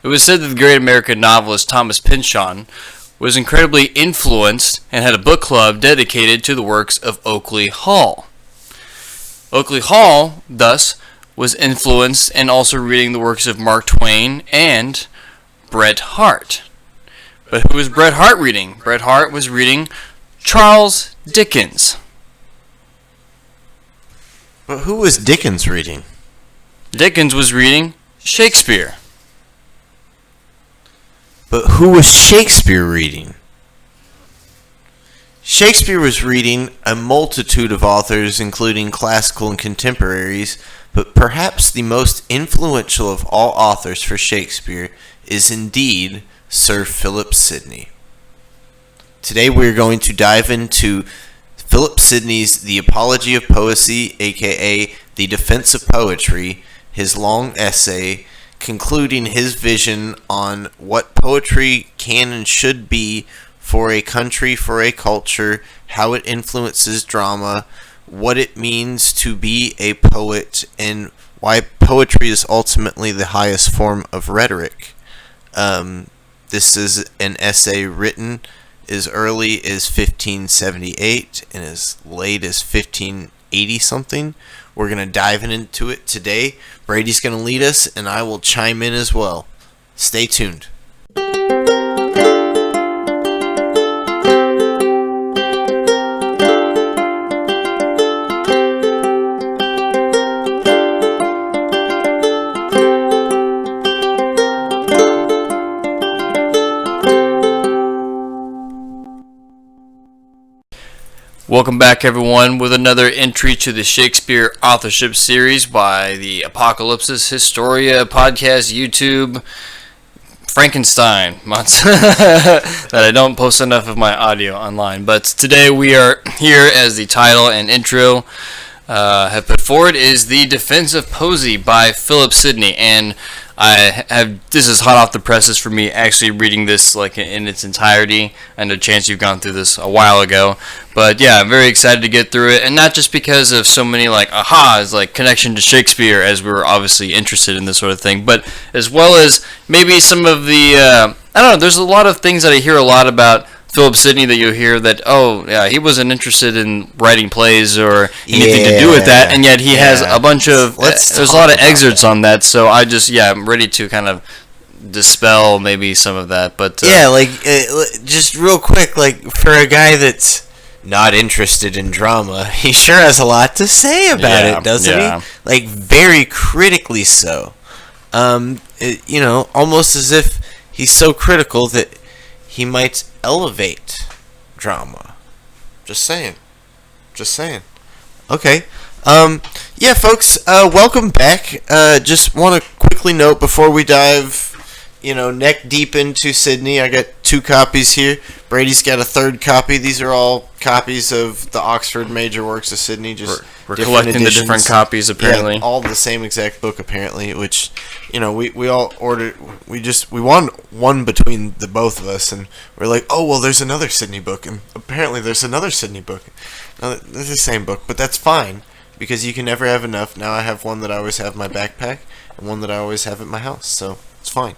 It was said that the great American novelist Thomas Pynchon was incredibly influenced and had a book club dedicated to the works of Oakley Hall. Oakley Hall, thus, was influenced and also reading the works of Mark Twain and Bret Harte. But who was Bret Harte reading? Bret Harte was reading Charles Dickens. But who was Dickens reading? Dickens was reading Shakespeare. But who was Shakespeare reading? Shakespeare was reading a multitude of authors, including classical and contemporaries, but perhaps the most influential of all authors for Shakespeare is indeed Sir Philip Sidney. Today we are going to dive into Philip Sidney's The Apology of Poesy, aka The Defense of Poetry, his long essay concluding his vision on what poetry can and should be for a country, for a culture, how it influences drama, what it means to be a poet, and why poetry is ultimately the highest form of rhetoric. This is an essay written as early as 1578 and as late as 1580 something. We're going to dive into it today. Brady's going to lead us, and I will chime in as well. Stay tuned. Welcome back, everyone, with another entry to the Shakespeare authorship series by the Apocalypsis Historia podcast, YouTube, Frankenstein that I don't post enough of my audio online. But today we are here as the title and intro have put forward is The Defense of Posey by Philip Sidney, and this is hot off the presses for me actually reading this like in its entirety. I know, Chance, you've gone through this a while ago, but yeah, I'm very excited to get through it, and not just because of so many like ahas, like connection to Shakespeare, as we were obviously interested in this sort of thing, but as well as maybe some of the I don't know. There's a lot of things that I hear a lot about Philip Sidney that you'll hear that, oh, yeah, he wasn't interested in writing plays or anything to do with that, and yet he has a bunch of, there's a lot of excerpts on that, so I'm ready to kind of dispel maybe some of that, but... just real quick, like, for a guy that's not interested in drama, he sure has a lot to say about it, doesn't he? Like, very critically so. Almost as if he's so critical that he might elevate drama. Just saying. Okay. Folks, welcome back. Just want to quickly note before we dive, neck deep into Sidney. I got 2 copies here. Brady's got a 3rd copy. These are all copies of the Oxford major works of Sidney. We're collecting editions. The different copies, apparently. Yeah, all the same exact book, apparently, which, we all ordered. We wanted one between the both of us, and we're like, oh, well, there's another Sidney book, and apparently there's another Sidney book. Now, it's the same book, but that's fine, because you can never have enough. Now I have one that I always have in my backpack, and one that I always have at my house, so it's fine.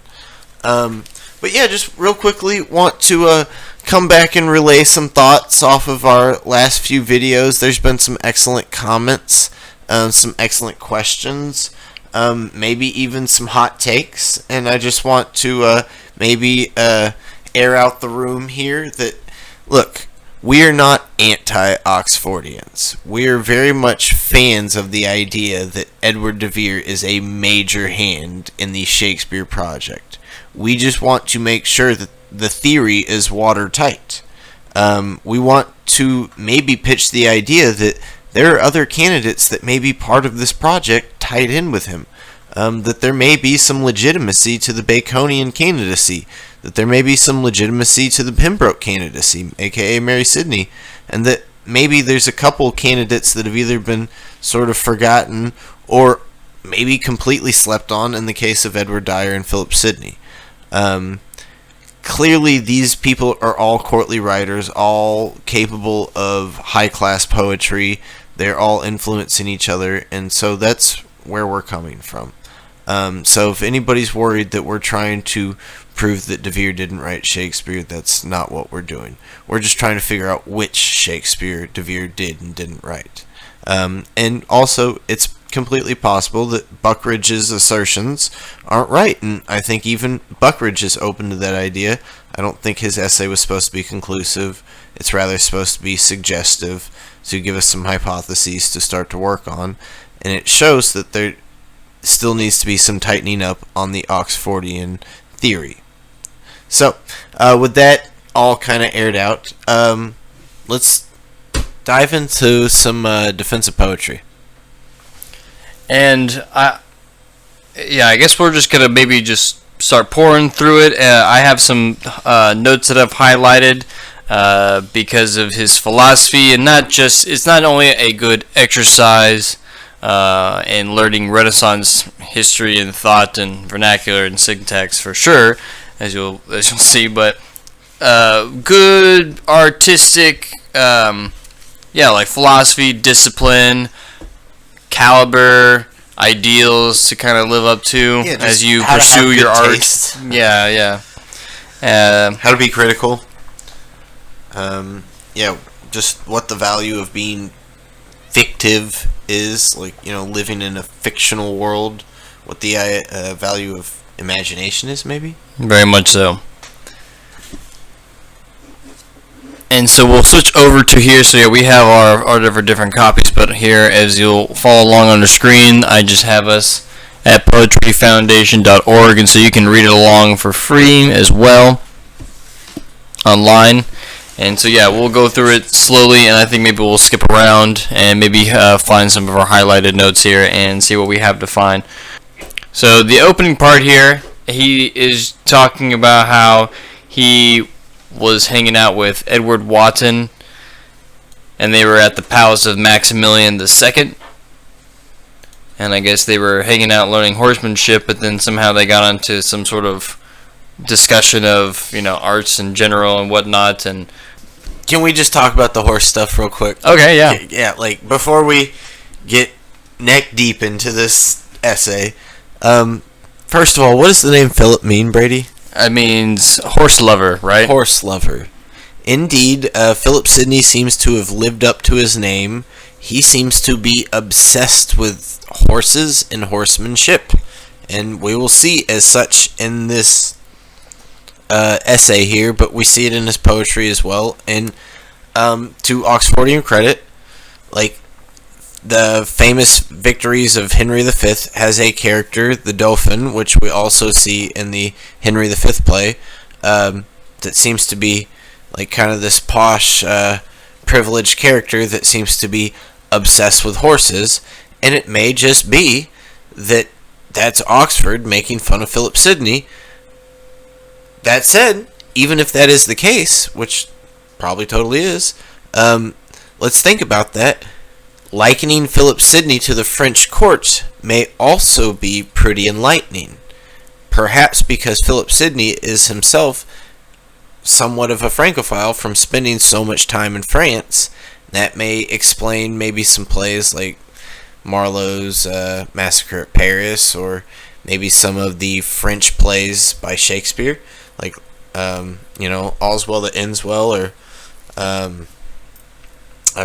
But yeah, just real quickly want to come back and relay some thoughts off of our last few videos. There's been some excellent comments, some excellent questions, maybe even some hot takes, and I just want to maybe air out the room here that, look, we are not anti-Oxfordians. We are very much fans of the idea that Edward de Vere is a major hand in the Shakespeare project. We just want to make sure that the theory is watertight. We want to maybe pitch the idea that there are other candidates that may be part of this project tied in with him. That there may be some legitimacy to the Baconian candidacy. That there may be some legitimacy to the Pembroke candidacy, aka Mary Sidney. And that maybe there's a couple candidates that have either been sort of forgotten or maybe completely slept on in the case of Edward Dyer and Philip Sidney. Clearly these people are all courtly writers, all capable of high-class poetry. They're all influencing each other, and so that's where we're coming from. So if anybody's worried that we're trying to prove that De Vere didn't write Shakespeare, that's not what we're doing. We're just trying to figure out which Shakespeare De Vere did and didn't write. And also, it's completely possible that Buckridge's assertions aren't right, and I think even Buckridge is open to that idea. I don't think his essay was supposed to be conclusive. It's rather supposed to be suggestive, to give us some hypotheses to start to work on, and it shows that there still needs to be some tightening up on the Oxfordian theory. So, with that all kind of aired out, let's dive into some defensive poetry. And I guess we're just gonna maybe just start pouring through it. I have some notes that I've highlighted because of his philosophy, and it's not only a good exercise in learning Renaissance history and thought and vernacular and syntax for sure, as you'll see, but good artistic, like philosophy, discipline, caliber, ideals to kind of live up to as you pursue your art. Taste. Yeah. How to be critical. Just what the value of being fictive is, living in a fictional world. What the value of imagination is, maybe. Very much so. And so we'll switch over to here. So we have our different copies, but here, as you'll follow along on the screen, I just have us at poetryfoundation.org, and so you can read it along for free as well online. And so we'll go through it slowly, and I think maybe we'll skip around and maybe find some of our highlighted notes here and see what we have to find. So the opening part here, he is talking about how he was hanging out with Edward Wotton, and they were at the palace of Maximilian II, and I guess they were hanging out learning horsemanship, but then somehow they got onto some sort of discussion of arts in general and whatnot. And can we just talk about the horse stuff real quick? Okay, yeah. Before we get neck deep into this essay, first of all, what does the name Philip mean, Brady? It means horse lover, right? Horse lover. Indeed, Philip Sidney seems to have lived up to his name. He seems to be obsessed with horses and horsemanship. And we will see as such in this essay here, but we see it in his poetry as well. And to Oxfordian credit, the famous victories of Henry V has a character, the Dauphin, which we also see in the Henry V play, that seems to be kind of this posh, privileged character that seems to be obsessed with horses, and it may just be that that's Oxford making fun of Philip Sidney. That said, even if that is the case, which probably totally is, let's think about that. Likening Philip Sidney to the French court may also be pretty enlightening. Perhaps because Philip Sidney is himself somewhat of a Francophile from spending so much time in France. That may explain maybe some plays like Marlowe's Massacre at Paris, or maybe some of the French plays by Shakespeare, like All's Well That Ends Well, or I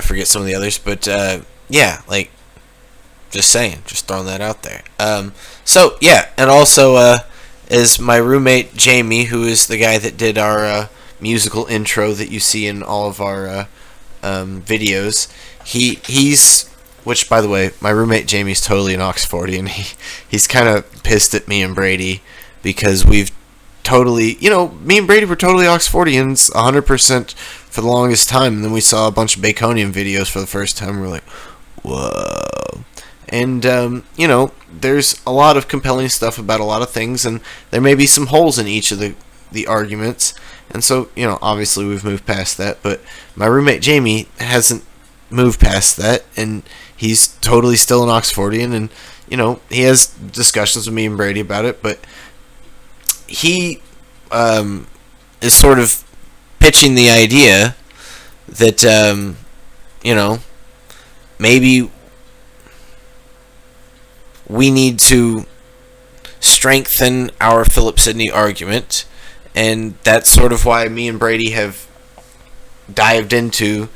forget some of the others, but just saying, just throwing that out there. And also is my roommate Jamie, who is the guy that did our musical intro that you see in all of our videos. He's, which by the way, my roommate Jamie's totally an Oxfordian. He's kind of pissed at me and Brady because we've totally, me and Brady were totally Oxfordians 100% for the longest time, and then we saw a bunch of Baconian videos for the first time, and we're like, whoa. And, there's a lot of compelling stuff about a lot of things, and there may be some holes in each of the arguments, and so, obviously we've moved past that, but my roommate Jamie hasn't moved past that, and he's totally still an Oxfordian, and, he has discussions with me and Brady about it, but he is sort of pitching the idea that, maybe we need to strengthen our Philip Sidney argument, and that's sort of why me and Brady have dived into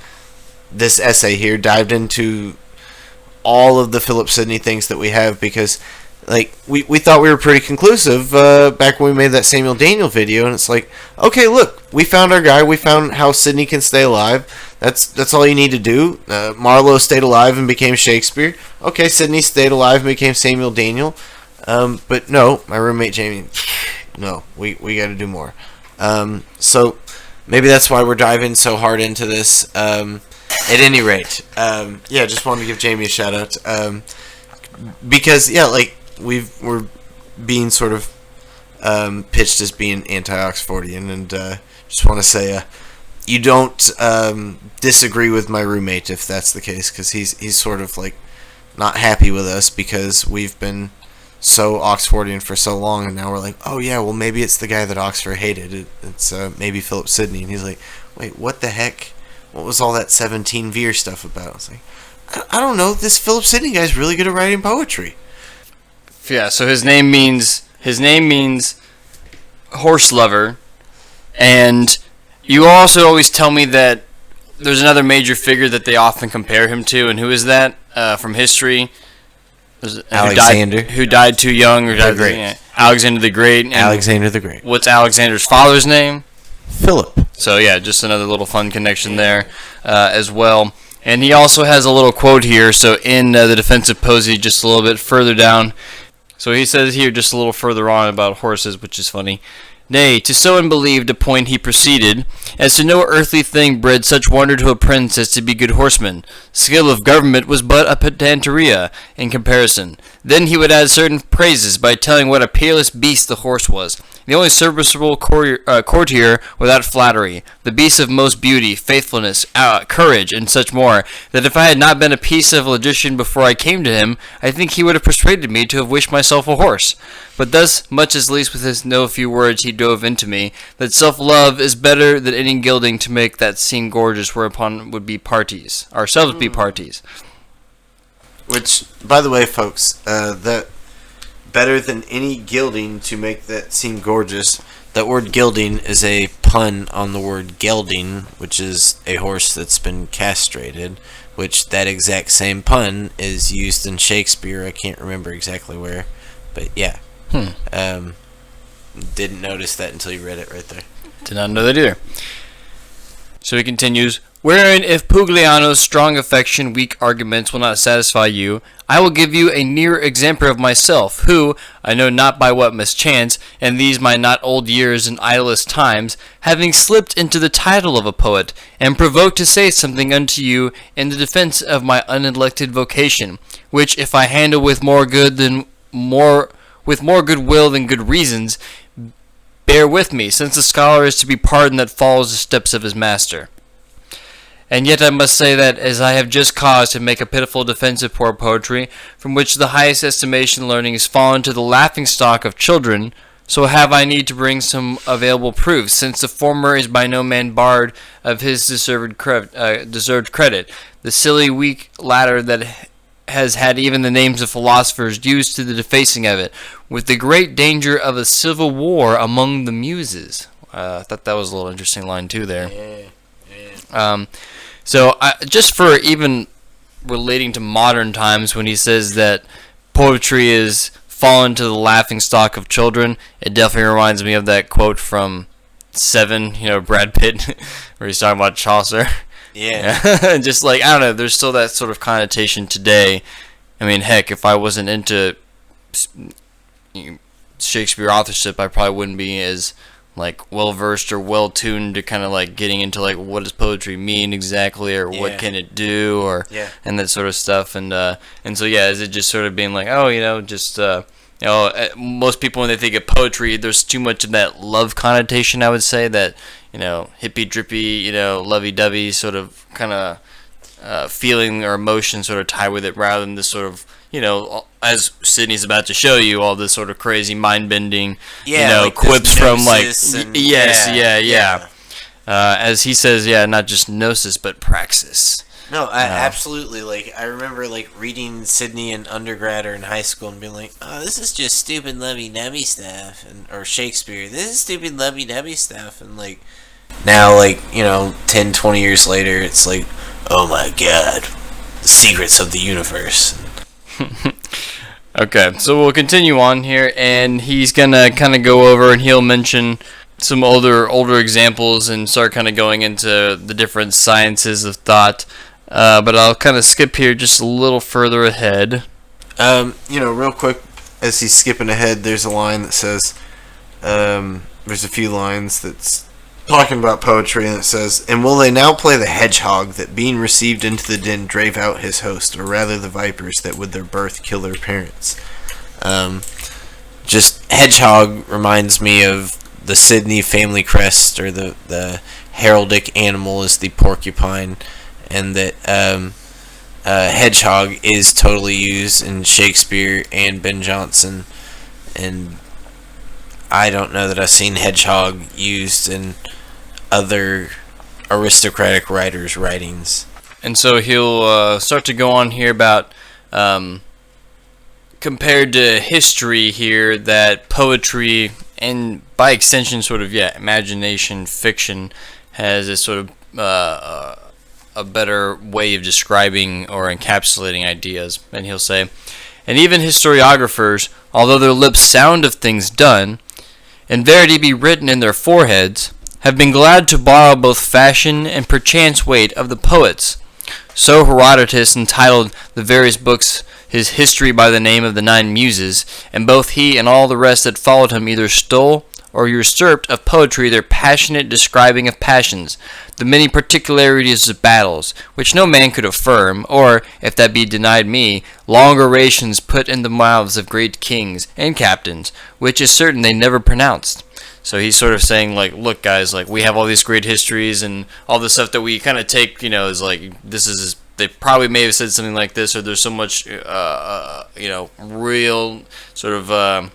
this essay here, dived into all of the Philip Sidney things that we have, because like we thought we were pretty conclusive back when we made that Samuel Daniel video, and it's like, okay, look, we found our guy, we found how Sidney can stay alive. That's all you need to do. Marlowe stayed alive and became Shakespeare. Okay, Sidney stayed alive and became Samuel Daniel. But no, my roommate Jamie, no, we got to do more. So maybe that's why we're diving so hard into this. At any rate, yeah, just wanted to give Jamie a shout out, because yeah, like we're being sort of pitched as being anti-Oxfordian, and just want to say you don't disagree with my roommate if that's the case, because he's sort of like not happy with us because we've been so Oxfordian for so long, and now we're like, oh yeah, well maybe it's the guy that Oxford hated. It's maybe Philip Sidney, and he's like, wait, what the heck? What was all that 17 Veer stuff about? It's like, I don't know. This Philip Sidney guy's really good at writing poetry. Yeah, so his name means horse lover, and you also always tell me that there's another major figure that they often compare him to, and who is that from history? Alexander, who died too young, or died Alexander the Great. Alexander the Great. What's Alexander's father's name? Philip. So yeah, just another little fun connection there as well. And he also has a little quote here. So in the defense of Posey, just a little bit further down. So he says here, just a little further on about horses, which is funny. Nay, to so unbelieved a point he proceeded, as to no earthly thing bred such wonder to a prince as to be good horseman. Skill of government was but a pedanteria in comparison. Then he would add certain praises by telling what a peerless beast the horse was, the only serviceable courtier without flattery, the beast of most beauty, faithfulness, courage, and such more, that if I had not been a piece of logician before I came to him, I think he would have persuaded me to have wished myself a horse. But thus much as least with his no few words he drove into me, that self-love is better than any gilding to make that seem gorgeous, whereupon would be parties, ourselves be parties. Which, by the way, folks, that better than any gilding to make that seem gorgeous, that word gilding is a pun on the word gelding, which is a horse that's been castrated, which that exact same pun is used in Shakespeare. I can't remember exactly where, but yeah. Didn't notice that until you read it right there. Did not know that either. So he continues, wherein if Pugliano's strong affection, weak arguments will not satisfy you, I will give you a near example of myself, who, I know not by what mischance, in these my not old years and idlest times, having slipped into the title of a poet, am provoked to say something unto you in the defense of my unelected vocation, which if I handle with more good will than good reasons, bear with me, since the scholar is to be pardoned that follows the steps of his master. And yet I must say that, as I have just cause to make a pitiful defense of poor poetry, from which the highest estimation learning is fallen to the laughing stock of children, so have I need to bring some available proofs, since the former is by no man barred of his deserved credit, the silly weak latter that has had even the names of philosophers used to the defacing of it, with the great danger of a civil war among the muses. I thought that was a little interesting line too there. So just for even relating to modern times, when he says that poetry is fallen to the laughing stock of children, it definitely reminds me of that quote from Seven, Brad Pitt, where he's talking about Chaucer. Yeah. Just like, I don't know, there's still that sort of connotation today. I mean, heck, if I wasn't into Shakespeare authorship, I probably wouldn't be as well versed or well tuned to kind of getting into what does poetry mean exactly, or what can it do, or and that sort of stuff. And so is it just sort of being most people when they think of poetry, there's too much of that love connotation, I would say, that hippy drippy, lovey dovey sort of kind of feeling or emotion sort of tied with it, rather than this sort of as Sidney's about to show you, all this sort of crazy mind-bending, quips from as he says, not just gnosis but praxis. No, absolutely. Like, I remember, like, reading Sidney in undergrad or in high school and being like, oh, this is just stupid lovey-dovey stuff. Or Shakespeare, this is stupid lovey-dovey stuff. And, like, now, like, 10, 20 years later, it's like, oh my god, the secrets of the universe. Okay, so we'll continue on here, and he's gonna kind of go over, and he'll mention some older examples and start kind of going into the different sciences of thought. But I'll kind of skip here just a little further ahead. Real quick, as he's skipping ahead, there's a line that says, there's a few lines that's talking about poetry, and it says, and will they now play the hedgehog that being received into the den drave out his host, or rather the vipers that with their birth kill their parents? Just hedgehog reminds me of the Sidney family crest, or the heraldic animal is the porcupine, and that hedgehog is totally used in Shakespeare and Ben Jonson, and I don't know that I've seen hedgehog used in other aristocratic writers' writings. And so he'll start to go on here about compared to history here, that poetry and by extension sort of imagination, fiction has a sort of a better way of describing or encapsulating ideas. And he'll say, and even historiographers, although their lips sound of things done, in verity be written in their foreheads, have been glad to borrow both fashion and perchance weight of the poets. So Herodotus entitled the various books his history by the name of the 9 Muses, and both he and all the rest that followed him either stole or usurped of poetry their passionate describing of passions, the many particularities of battles, which no man could affirm, or, if that be denied me, long orations put in the mouths of great kings and captains, which is certain they never pronounced. So he's sort of saying, like, look, guys, like, we have all these great histories and all this stuff that we kind of take, is like, this is, they probably may have said something like this, or there's so much, real sort of,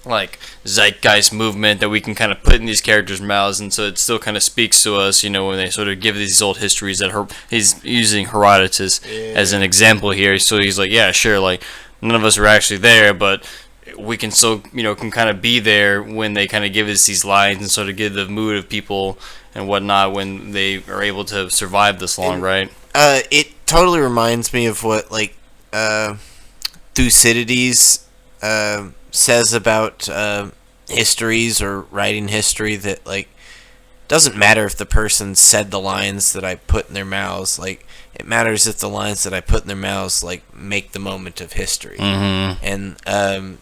like, zeitgeist movement that we can kind of put in these characters' mouths, and so it still kind of speaks to us, when they sort of give these old histories that he's using Herodotus as an example here. So he's like, yeah, sure, like, none of us were actually there, but we can still, can kind of be there when they kind of give us these lines and sort of give the mood of people and whatnot when they are able to survive this long, right? It totally reminds me of what, like, Thucydides says about histories or writing history, that, like, doesn't matter if the person said the lines that I put in their mouths, like, it matters if the lines that I put in their mouths, like, make the moment of history. Mm-hmm. And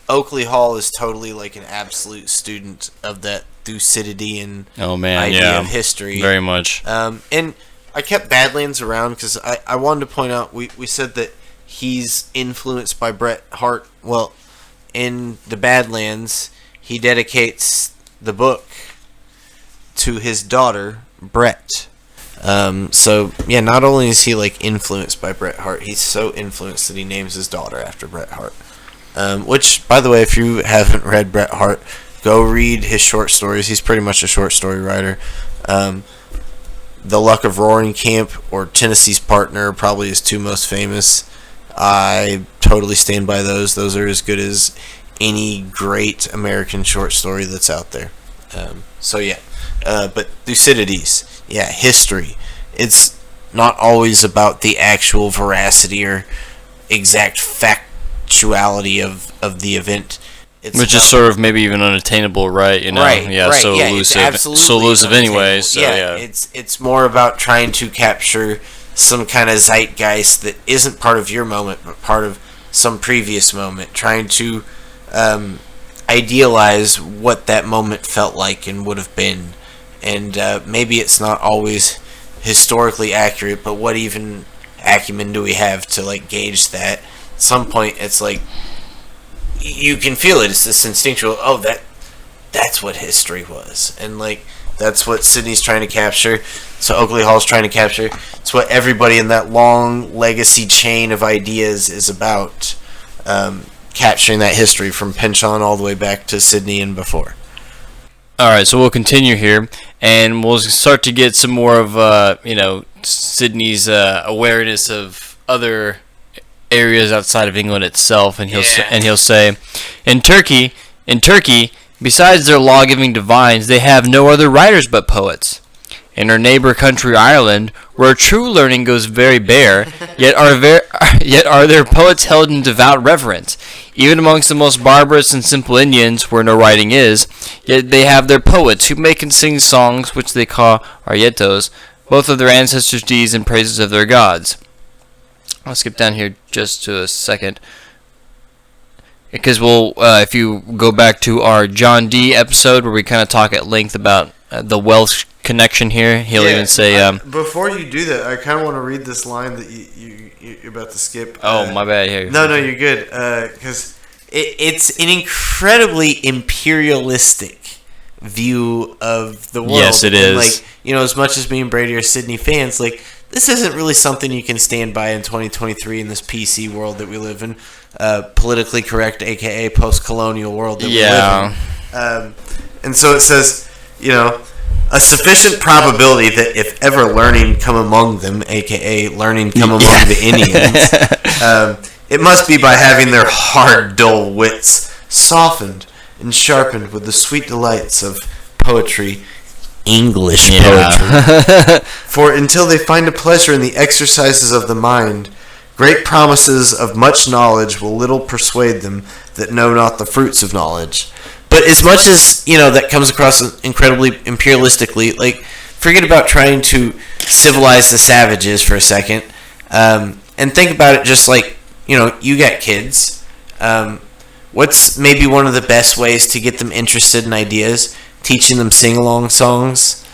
Oakley Hall is totally, like, an absolute student of that Thucydidean idea of history. Very much. And I kept Badlands around because I wanted to point out, we said that he's influenced by Bret Harte. Well, in the Badlands, he dedicates the book to his daughter, Bret. So, yeah, not only is he, like, influenced by Bret Harte, he's so influenced that he names his daughter after Bret Harte. Which, by the way, if you haven't read Bret Harte, go read his short stories. He's pretty much a short story writer. The Luck of Roaring Camp or Tennessee's Partner are probably his 2 most famous. I totally stand by those. Those are as good as any great American short story that's out there. But Thucydides, history. It's not always about the actual veracity or exact factuality of the event. Which is sort of maybe even unattainable, right? Right. So elusive. So elusive anyway. So it's more about trying to capture some kind of zeitgeist that isn't part of your moment, but part of some previous moment. Trying to idealize what that moment felt like and would have been, and maybe it's not always historically accurate, but what even acumen do we have to, like, gauge that? At some point, it's like you can feel it. It's this instinctual. Oh, that's what history was, and, like, that's what Sidney's trying to capture. So Oakley Hall's trying to capture. It's what everybody in that long legacy chain of ideas is about. Capturing that history from Pynchon all the way back to Sidney and before. All right, so we'll continue here, and we'll start to get some more of Sidney's awareness of other areas outside of England itself, and he'll say, in Turkey, besides their law-giving divines, they have no other writers but poets. In our neighbor country Ireland, where true learning goes very bare, yet are their poets held in devout reverence. Even amongst the most barbarous and simple Indians, where no writing is, yet they have their poets, who make and sing songs which they call arietos, both of their ancestors' deeds and praises of their gods. I'll skip down here just to a second, because if you go back to our John D. episode where we kind of talk at length about the Welsh connection here, he'll even say... before you do that, I kind of want to read this line that you're about to skip. Oh, my bad. Here. No, you're good. Because it's an incredibly imperialistic view of the world. Yes, it is. Like, as much as me and Brady are Sidney fans, like, this isn't really something you can stand by in 2023 in this PC world that we live in, politically correct, aka post-colonial world that we live in. And so it says, a sufficient probability that if ever learning come among them, aka learning come among the Indians, it must be by having their hard, dull wits softened and sharpened with the sweet delights of poetry, English poetry. For until they find a pleasure in the exercises of the mind, great promises of much knowledge will little persuade them that know not the fruits of knowledge. But as much as, that comes across incredibly imperialistically, like, forget about trying to civilize the savages for a second, and think about it just like, you got kids. What's maybe one of the best ways to get them interested in ideas? Teaching them sing-along songs,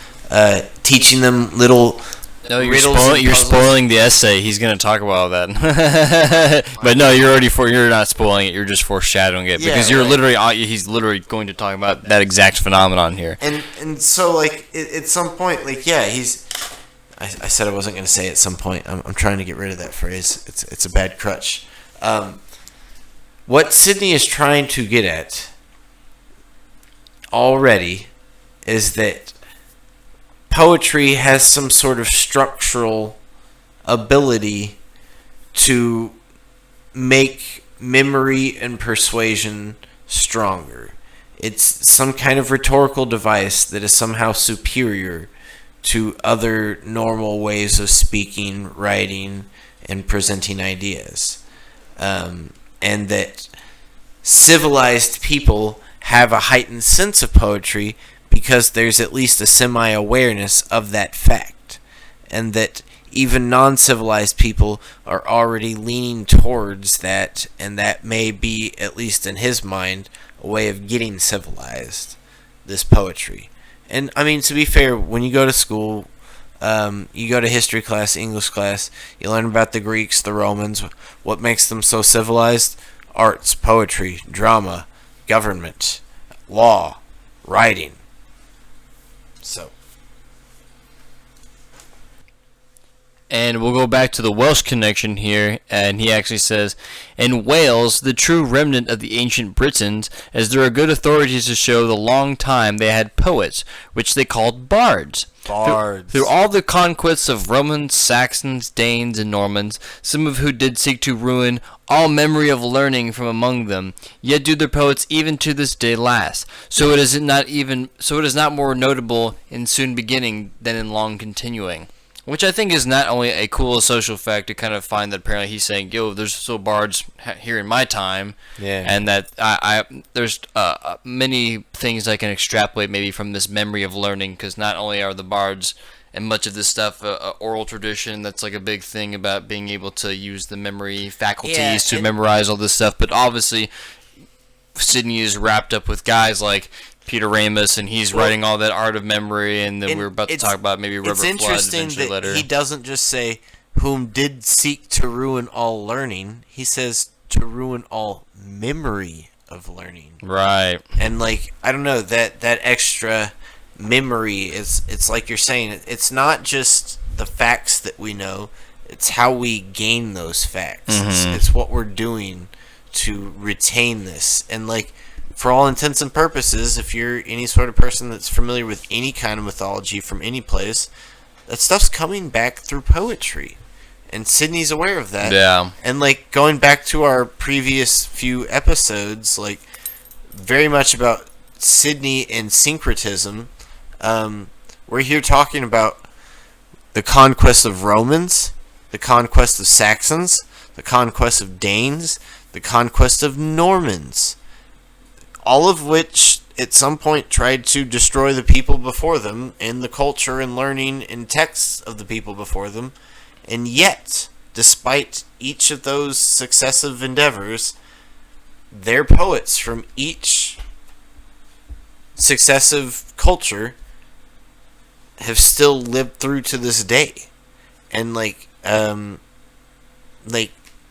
teaching them little... No, you're spoiling the essay. He's going to talk about all that. But no, you're not spoiling it. You're just foreshadowing it because he's literally going to talk about that exact phenomenon here. And so like at some point, like I said I wasn't going to say at some point. I'm trying to get rid of that phrase. It's a bad crutch. What Sidney is trying to get at already is that poetry has some sort of structural ability to make memory and persuasion stronger. It's some kind of rhetorical device that is somehow superior to other normal ways of speaking, writing, and presenting ideas. And that civilized people have a heightened sense of poetry because there's at least a semi-awareness of that fact, and that even non-civilized people are already leaning towards that, and that may be, at least in his mind, a way of getting civilized, this poetry. And, I mean, to be fair, when you go to school, you go to history class, English class, you learn about the Greeks, the Romans, what makes them so civilized? Arts, poetry, drama, government, law, writing. So. And we'll go back to the Welsh connection here, and he actually says, in Wales, the true remnant of the ancient Britons, as there are good authorities to show the long time they had poets, which they called bards. Through all the conquests of Romans, Saxons, Danes, and Normans, some of who did seek to ruin all memory of learning from among them, yet do their poets even to this day last. So it is not more notable in soon beginning than in long continuing. Which I think is not only a cool social fact to kind of find that apparently he's saying, yo, there's still bards here in my time, and that there's many things I can extrapolate maybe from this memory of learning, because not only are the bards and much of this stuff oral tradition, that's like a big thing about being able to use the memory faculties to memorize all this stuff, but obviously Sidney is wrapped up with guys like Peter Ramus, and he's writing all that art of memory, and then we're about to talk about maybe Robert Flood eventually later. It's interesting that he doesn't just say, whom did seek to ruin all learning. He says, to ruin all memory of learning. Right. And, like, I don't know, that extra memory it's like you're saying, it's not just the facts that we know, it's how we gain those facts. Mm-hmm. It's what we're doing to retain this. And, like, for all intents and purposes, if you're any sort of person that's familiar with any kind of mythology from any place, that stuff's coming back through poetry. And Sidney's aware of that. Yeah. And, like, going back to our previous few episodes, like, very much about Sidney and syncretism, we're here talking about the conquest of Romans, the conquest of Saxons, the conquest of Danes, the conquest of Normans, all of which at some point tried to destroy the people before them and the culture and learning and texts of the people before them. And yet, despite each of those successive endeavors, their poets from each successive culture have still lived through to this day. And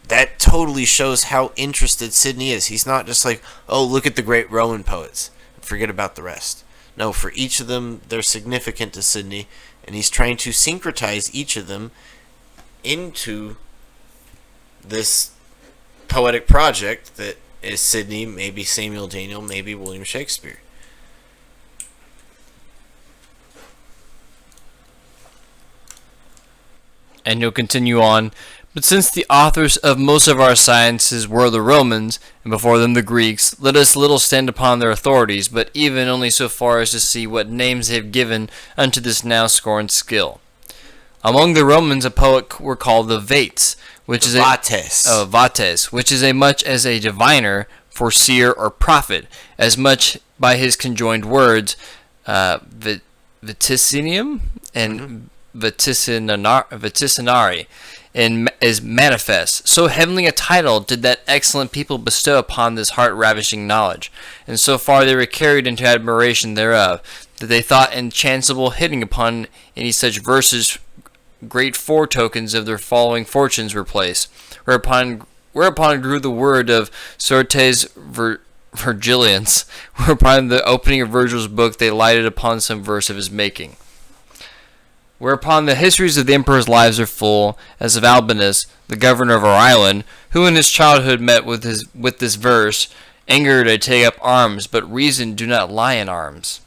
that totally shows how interested Sidney is. He's not just like, oh, look at the great Roman poets, forget about the rest. No, for each of them, they're significant to Sidney, and he's trying to syncretize each of them into this poetic project that is Sidney, maybe Samuel Daniel, maybe William Shakespeare. And you'll continue on. But since the authors of most of our sciences were the Romans, and before them the Greeks, let us little stand upon their authorities, but even only so far as to see what names they have given unto this now scorned skill. Among the Romans, a poet were called the Vates, which is Vates, which is as much as a diviner, foreseer, or prophet, as much by his conjoined words, vaticinium and vaticinari, and is manifest. So heavenly a title did that excellent people bestow upon this heart-ravishing knowledge, and so far they were carried into admiration thereof, that they thought enchanceable hitting upon any such verses great foretokens of their following fortunes were placed, whereupon grew the word of Certes Virgilians, whereupon the opening of Virgil's book they lighted upon some verse of his making. Whereupon the histories of the emperor's lives are full, as of Albinus, the governor of our island, who in his childhood met with this verse, anger to take up arms, but reason do not lie in arms.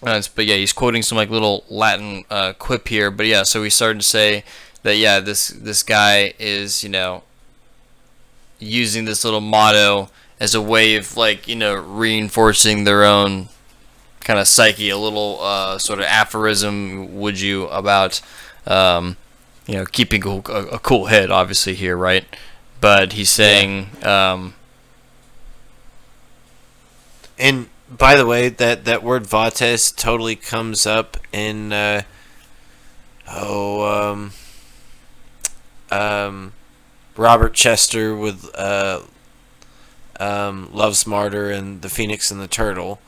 But yeah, he's quoting some like little Latin quip here. But yeah, so we started to say that yeah, this guy is using this little motto as a way of reinforcing their own kind of psyche, a little sort of aphorism, would you, about keeping a cool head, obviously here, right? But he's saying, and by the way, that word vates totally comes up in Robert Chester with Love's Martyr and The Phoenix and the Turtle.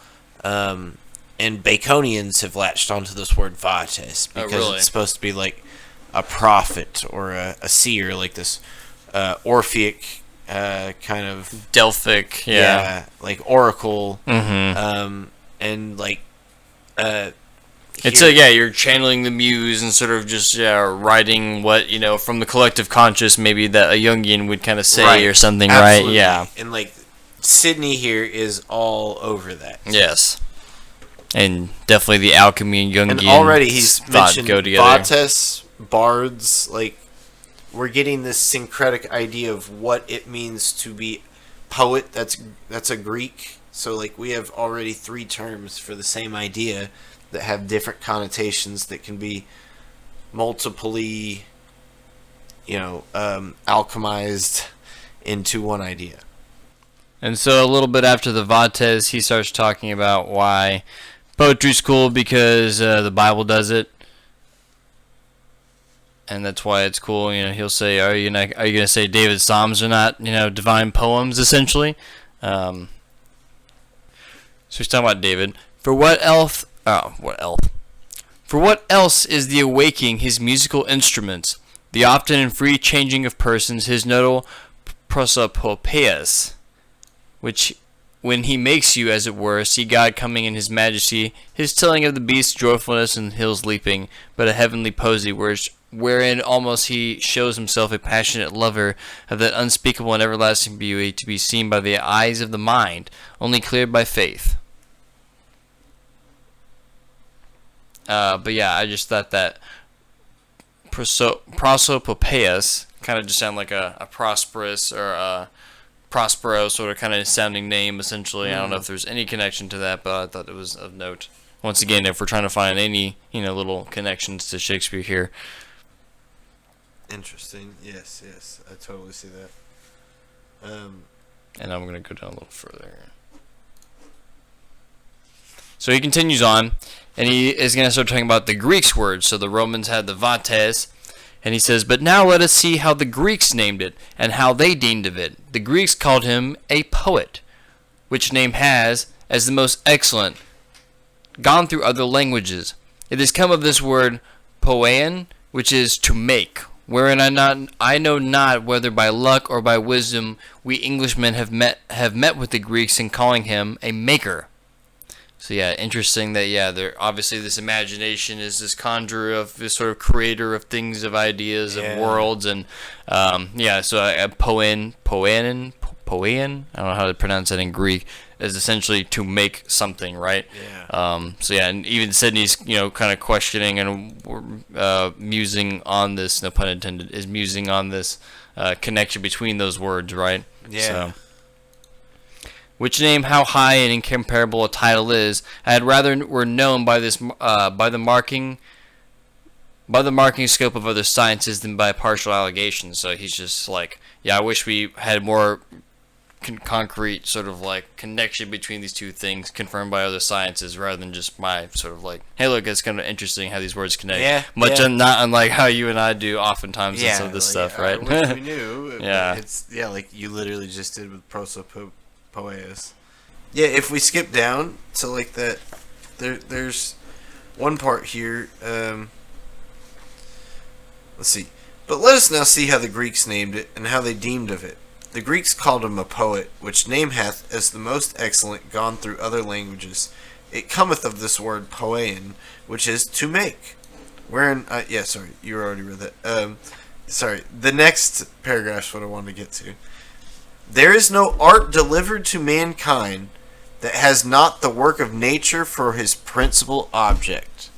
And Baconians have latched onto this word vates because it's supposed to be like a prophet or a seer, like this Orphic kind of Delphic, like oracle, mm-hmm. And like it's you're channeling the muse and sort of just writing what from the collective conscious, maybe that a Jungian would kind of say, or something. Absolutely. Right? Yeah, and like Sidney here is all over that. Yes. And definitely the alchemy and Jungian, and already he's mentioned go together. Vates, bards, like we're getting this syncretic idea of what it means to be poet. That's a Greek, so like we have already 3 terms for the same idea that have different connotations that can be multiply, alchemized into one idea. And so a little bit after the Vates, he starts talking about why poetry's cool because the Bible does it, and that's why it's cool. He'll say, "Are you going to say David's Psalms are not, divine poems, essentially?" So he's talking about David. For what else is the awaking his musical instruments, the often and free changing of persons, his nodal prosopopeas, which when he makes you, as it were, see God coming in his majesty, his telling of the beast's joyfulness and hills leaping, but a heavenly Posey, wherein almost he shows himself a passionate lover of that unspeakable and everlasting beauty to be seen by the eyes of the mind, only cleared by faith. But yeah, I just thought that prosopopeus kind of just sound like a prosperous or a Prospero sort of kind of sounding name, essentially. I don't know if there's any connection to that, but I thought it was of note. Once again, if we're trying to find any, little connections to Shakespeare here. Interesting. Yes, I totally see that. And I'm going to go down a little further. So he continues on, and he is going to start talking about the Greek's words. So the Romans had the vates, and he says, but now let us see how the Greeks named it, and how they deemed of it. The Greeks called him a poet, which name has, as the most excellent, gone through other languages. It has come of this word poein, which is to make, wherein I know not whether by luck or by wisdom we Englishmen have met with the Greeks in calling him a maker. So yeah, interesting that there obviously this imagination is this conjurer of this sort of creator of things, of ideas, of worlds, and so a poein, I don't know how to pronounce that in Greek, is essentially to make something, right? Yeah. And even Sidney's kind of questioning and musing on this, no pun intended, is musing on this connection between those words, right? Yeah. So, which name, how high and incomparable a title is, I had rather were known by this by the marking scope of other sciences than by partial allegations. So he's just like, I wish we had more concrete sort of like connection between these two things confirmed by other sciences, rather than just my sort of like, hey, look, it's kind of interesting how these words connect. Not unlike how you and I do oftentimes in some of this stuff, right? I wish we knew. Yeah. It's like you literally just did with prosopopeus. Yeah, if we skip down to like that, there's one part here. Let's see. But let us now see how the Greeks named it, and how they deemed of it. The Greeks called him a poet, which name hath, as the most excellent, gone through other languages. It cometh of this word poein, which is to make. Wherein, you already read that. The next paragraph's what I wanted to get to. There is no art delivered to mankind that has not the work of nature for his principal object.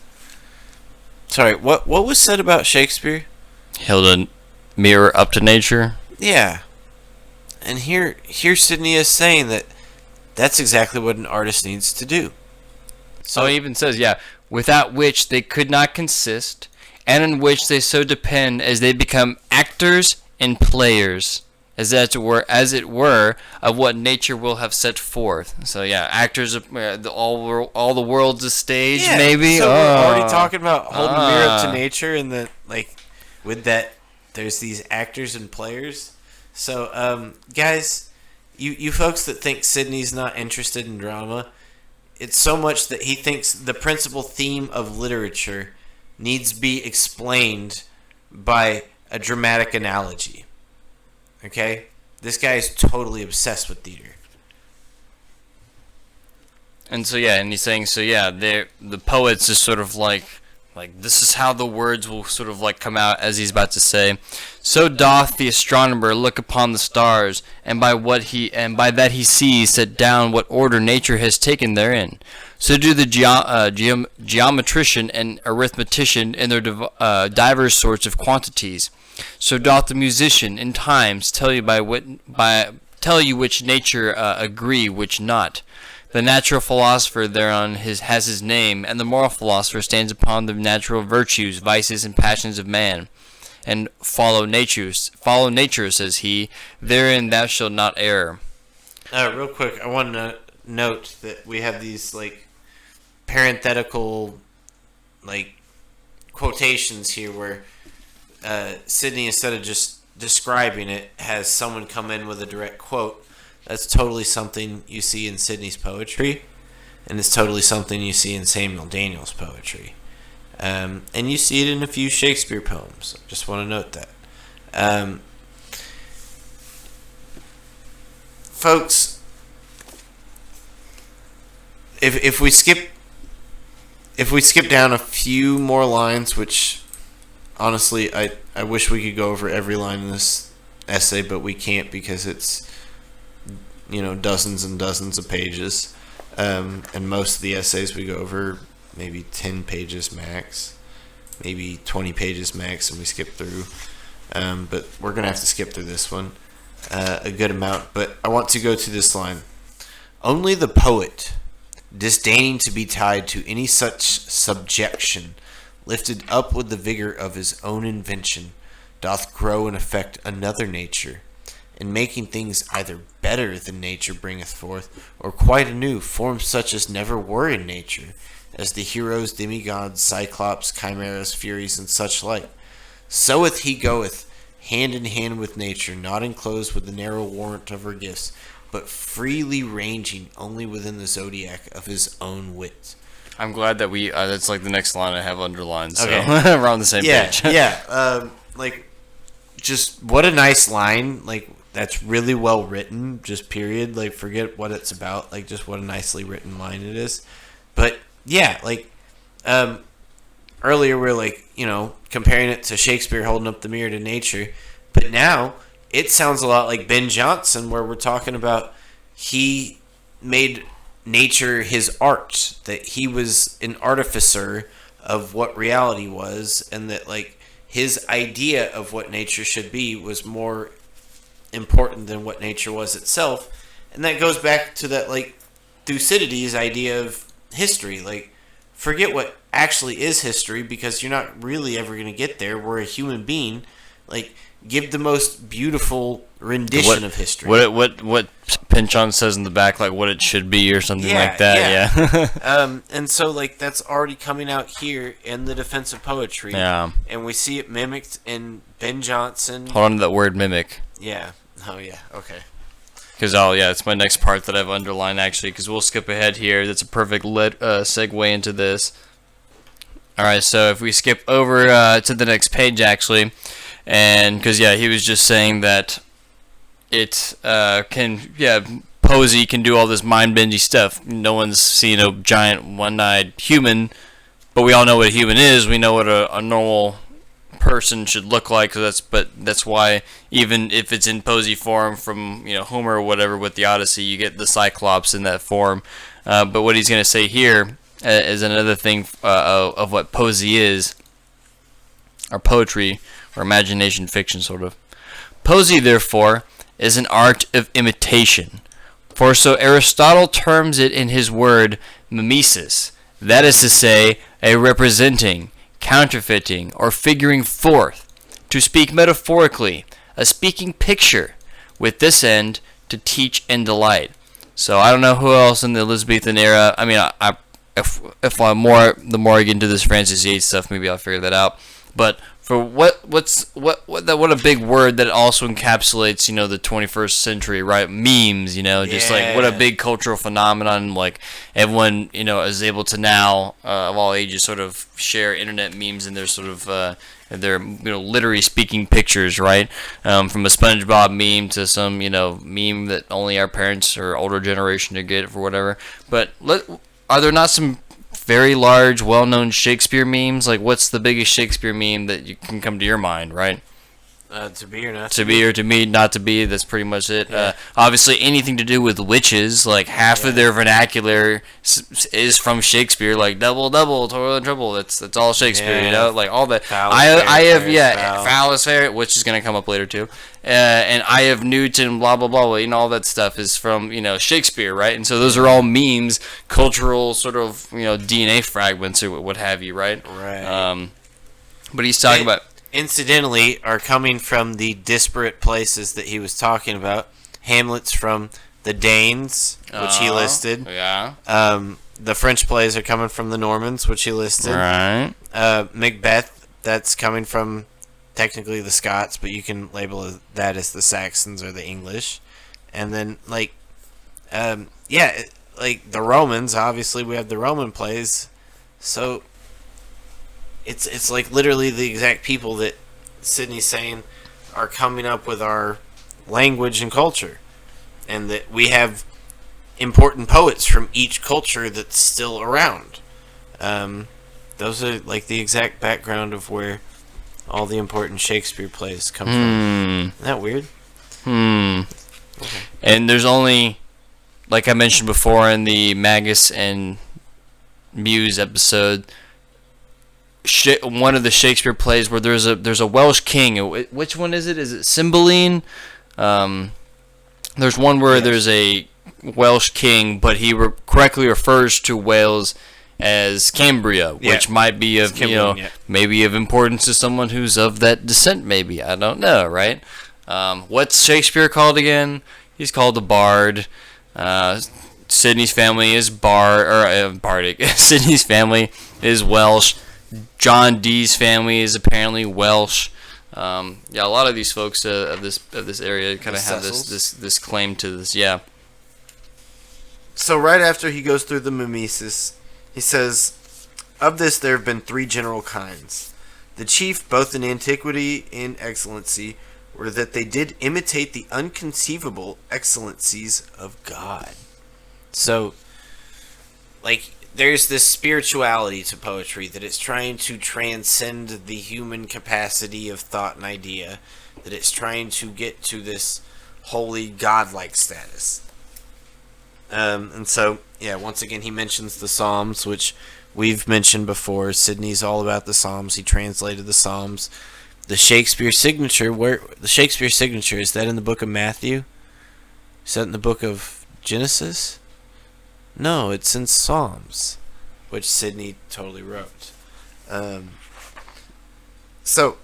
Sorry, what was said about Shakespeare? Held a mirror up to nature. Yeah. And here Sidney is saying that that's exactly what an artist needs to do. So he even says, without which they could not consist, and in which they so depend as they become actors and players, as it were, of what nature will have set forth. So actors of all the world's a stage, maybe. So we're already talking about holding a mirror up to nature, and that with that, there's these actors and players. So guys, you folks that think Sidney's not interested in drama, it's so much that he thinks the principal theme of literature needs to be explained by a dramatic analogy. Okay? This guy is totally obsessed with theater. And so and he's saying the poets is sort of like this is how the words will sort of like come out, as he's about to say. So doth the astronomer look upon the stars, and by that he sees set down what order nature has taken therein. So do the geometrician and arithmetician in their divers sorts of quantities. So doth the musician in times tell you which nature agree, which not. The natural philosopher thereon has his name, and the moral philosopher stands upon the natural virtues, vices, and passions of man. And follow nature, says he, therein thou shalt not err. Real quick, I want to note that we have these parenthetical quotations here where Sidney, instead of just describing it, has someone come in with a direct quote. That's totally something you see in Sidney's poetry, and it's totally something you see in Samuel Daniel's poetry. And you see it in a few Shakespeare poems. I just want to note that. Folks, if we skip down a few more lines, which honestly, I wish we could go over every line in this essay, but we can't because it's, dozens and dozens of pages. And most of the essays we go over maybe 10 pages max, maybe 20 pages max, and we skip through. But we're going to have to skip through this one a good amount. But I want to go to this line. Only the poet, disdaining to be tied to any such subjection, lifted up with the vigor of his own invention, doth grow and affect another nature, in making things either better than nature bringeth forth, or quite anew, forms such as never were in nature, as the heroes, demigods, cyclops, chimeras, furies, and such like. Soeth he goeth, hand in hand with nature, not enclosed with the narrow warrant of her gifts, but freely ranging only within the zodiac of his own wit. I'm glad that we. That's like the next line I have underlined. So Okay. we're on the same page. Yeah. Just what a nice line. Like, that's really well written. Just period. Like, forget what it's about. Like, just what a nicely written line it is. But yeah, earlier we were comparing it to Shakespeare holding up the mirror to nature, but now it sounds a lot like Ben Jonson, where we're talking about he made nature his art, that he was an artificer of what reality was, and that his idea of what nature should be was more important than what nature was itself. And that goes back to that Thucydides idea of history. Forget what actually is history, because you're not really ever going to get there. We're a human being. Give the most beautiful rendition of history. What Pinchon says in the back, what it should be or something like that. Yeah. And so that's already coming out here in the defense of poetry. Yeah. And we see it mimicked in Ben Jonson. Hold on to that word mimic. Yeah. Oh yeah. Okay. Because it's my next part that I've underlined actually. Because we'll skip ahead here. That's a perfect segue into this. All right. So if we skip over to the next page actually. And because he was just saying that it Posey can do all this mind-bending stuff. No one's seen a giant one-eyed human, but we all know what a human is. We know what a normal person should look like. But that's why even if it's in Posey form from Homer or whatever with the Odyssey, you get the Cyclops in that form. But what he's going to say here is another thing of what Posey is, or poetry. Or imagination fiction, sort of. Posey, therefore, is an art of imitation. For so Aristotle terms it in his word mimesis, that is to say, a representing, counterfeiting, or figuring forth, to speak metaphorically, a speaking picture, with this end to teach and delight. So I don't know who else in the Elizabethan era. I mean, if the more I get into this Francis Yates stuff, maybe I'll figure that out. But for what a big word that also encapsulates the 21st century, right? Memes, just what a big cultural phenomenon. Everyone is able to now of all ages sort of share internet memes in their sort of their literary speaking pictures, right? From a SpongeBob meme to some meme that only our parents or older generation to get for whatever. But are there not some very large, well-known Shakespeare memes? What's the biggest Shakespeare meme that you can come to your mind, right? To be or not to be. Or to be, not to be. That's pretty much it. Yeah. Obviously, anything to do with witches, half of their vernacular is from Shakespeare. Double, double, toil and trouble. That's all Shakespeare. All that. Foul is fair, which is gonna come up later too. And I have Newton, blah blah blah. All that stuff is from Shakespeare, right? And so those are all memes, cultural sort of DNA fragments or what have you, right? Right. But he's talking about. Incidentally, are coming from the disparate places that he was talking about. Hamlet's from the Danes, which he listed. Yeah. The French plays are coming from the Normans, which he listed. Right. Macbeth, that's coming from technically the Scots, but you can label that as the Saxons or the English. And then, the Romans, obviously we have the Roman plays. So it's literally the exact people that Sidney's saying are coming up with our language and culture, and that we have important poets from each culture that's still around. Those are the exact background of where all the important Shakespeare plays come from. Isn't that weird? Okay. And there's only, like I mentioned before in the Magus and Muse episode, one of the Shakespeare plays where there's a Welsh king. Which one is it? Is it Cymbeline? There's one where there's a Welsh king, but he correctly refers to Wales as Cambria, which might be of maybe of importance to someone who's of that descent. Maybe, I don't know, right? What's Shakespeare called again? He's called a bard. Sidney's family is bardic. Sidney's family is Welsh. John Dee's family is apparently Welsh. A lot of these folks of this area kind of have this claim to this. Yeah. So right after he goes through the mimesis, he says, "Of this there have been three general kinds. The chief, both in antiquity and excellency, were that they did imitate the unconceivable excellencies of God." So, there's this spirituality to poetry, that it's trying to transcend the human capacity of thought and idea, that it's trying to get to this holy, godlike status. And so, once again, he mentions the Psalms, which we've mentioned before. Sidney's all about the Psalms. He translated the Psalms. The Shakespeare signature, is that in the book of Matthew? Is that in the book of Genesis? No, it's in Psalms, which Sidney totally wrote. So,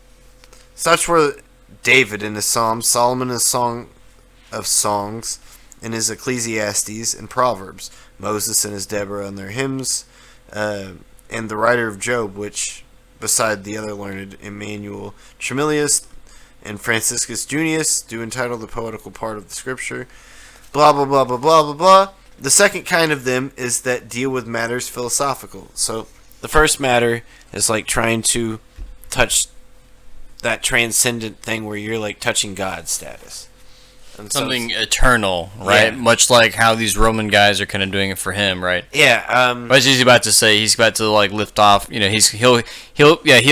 such were David in his Psalms, Solomon in his Song of Songs, in his Ecclesiastes and Proverbs, Moses and his Deborah and their hymns, and the writer of Job, which, beside the other learned Emmanuel Tremilius and Franciscus Junius, do entitle the poetical part of the scripture, blah, blah, blah, blah, blah, blah, blah. The second kind of them is that deal with matters philosophical. So the first matter is trying to touch that transcendent thing where you're touching God status. And something eternal, right? Yeah. Much like how these Roman guys are kind of doing it for him, right? Yeah. What he's about to say, he's about to lift off. He'll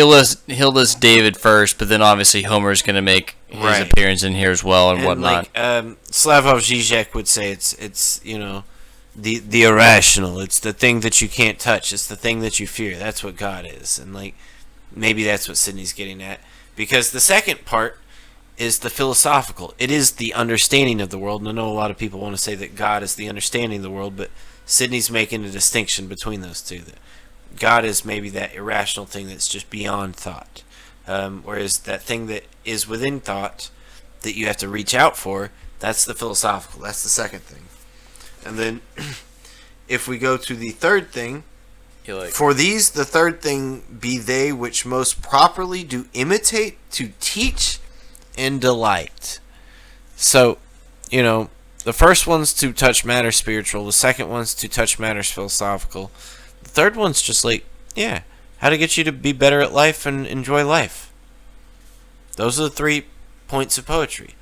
list David first, but then obviously Homer's going to make his appearance in here as well and whatnot. Slavoj Žižek would say it's the irrational. It's the thing that you can't touch. It's the thing that you fear. That's what God is, and maybe that's what Sidney's getting at, because the second part is the philosophical. It is the understanding of the world, and I know a lot of people want to say that God is the understanding of the world, but Sidney's making a distinction between those two. That God is maybe that irrational thing that's just beyond thought, whereas that thing that is within thought that you have to reach out for, that's the philosophical. That's the second thing. And then if we go to the third thing, for these the third thing be they which most properly do imitate to teach and delight. So, the first one's to touch matters spiritual, the second one's to touch matters philosophical, the third one's just how to get you to be better at life and enjoy life. Those are the 3 points of poetry.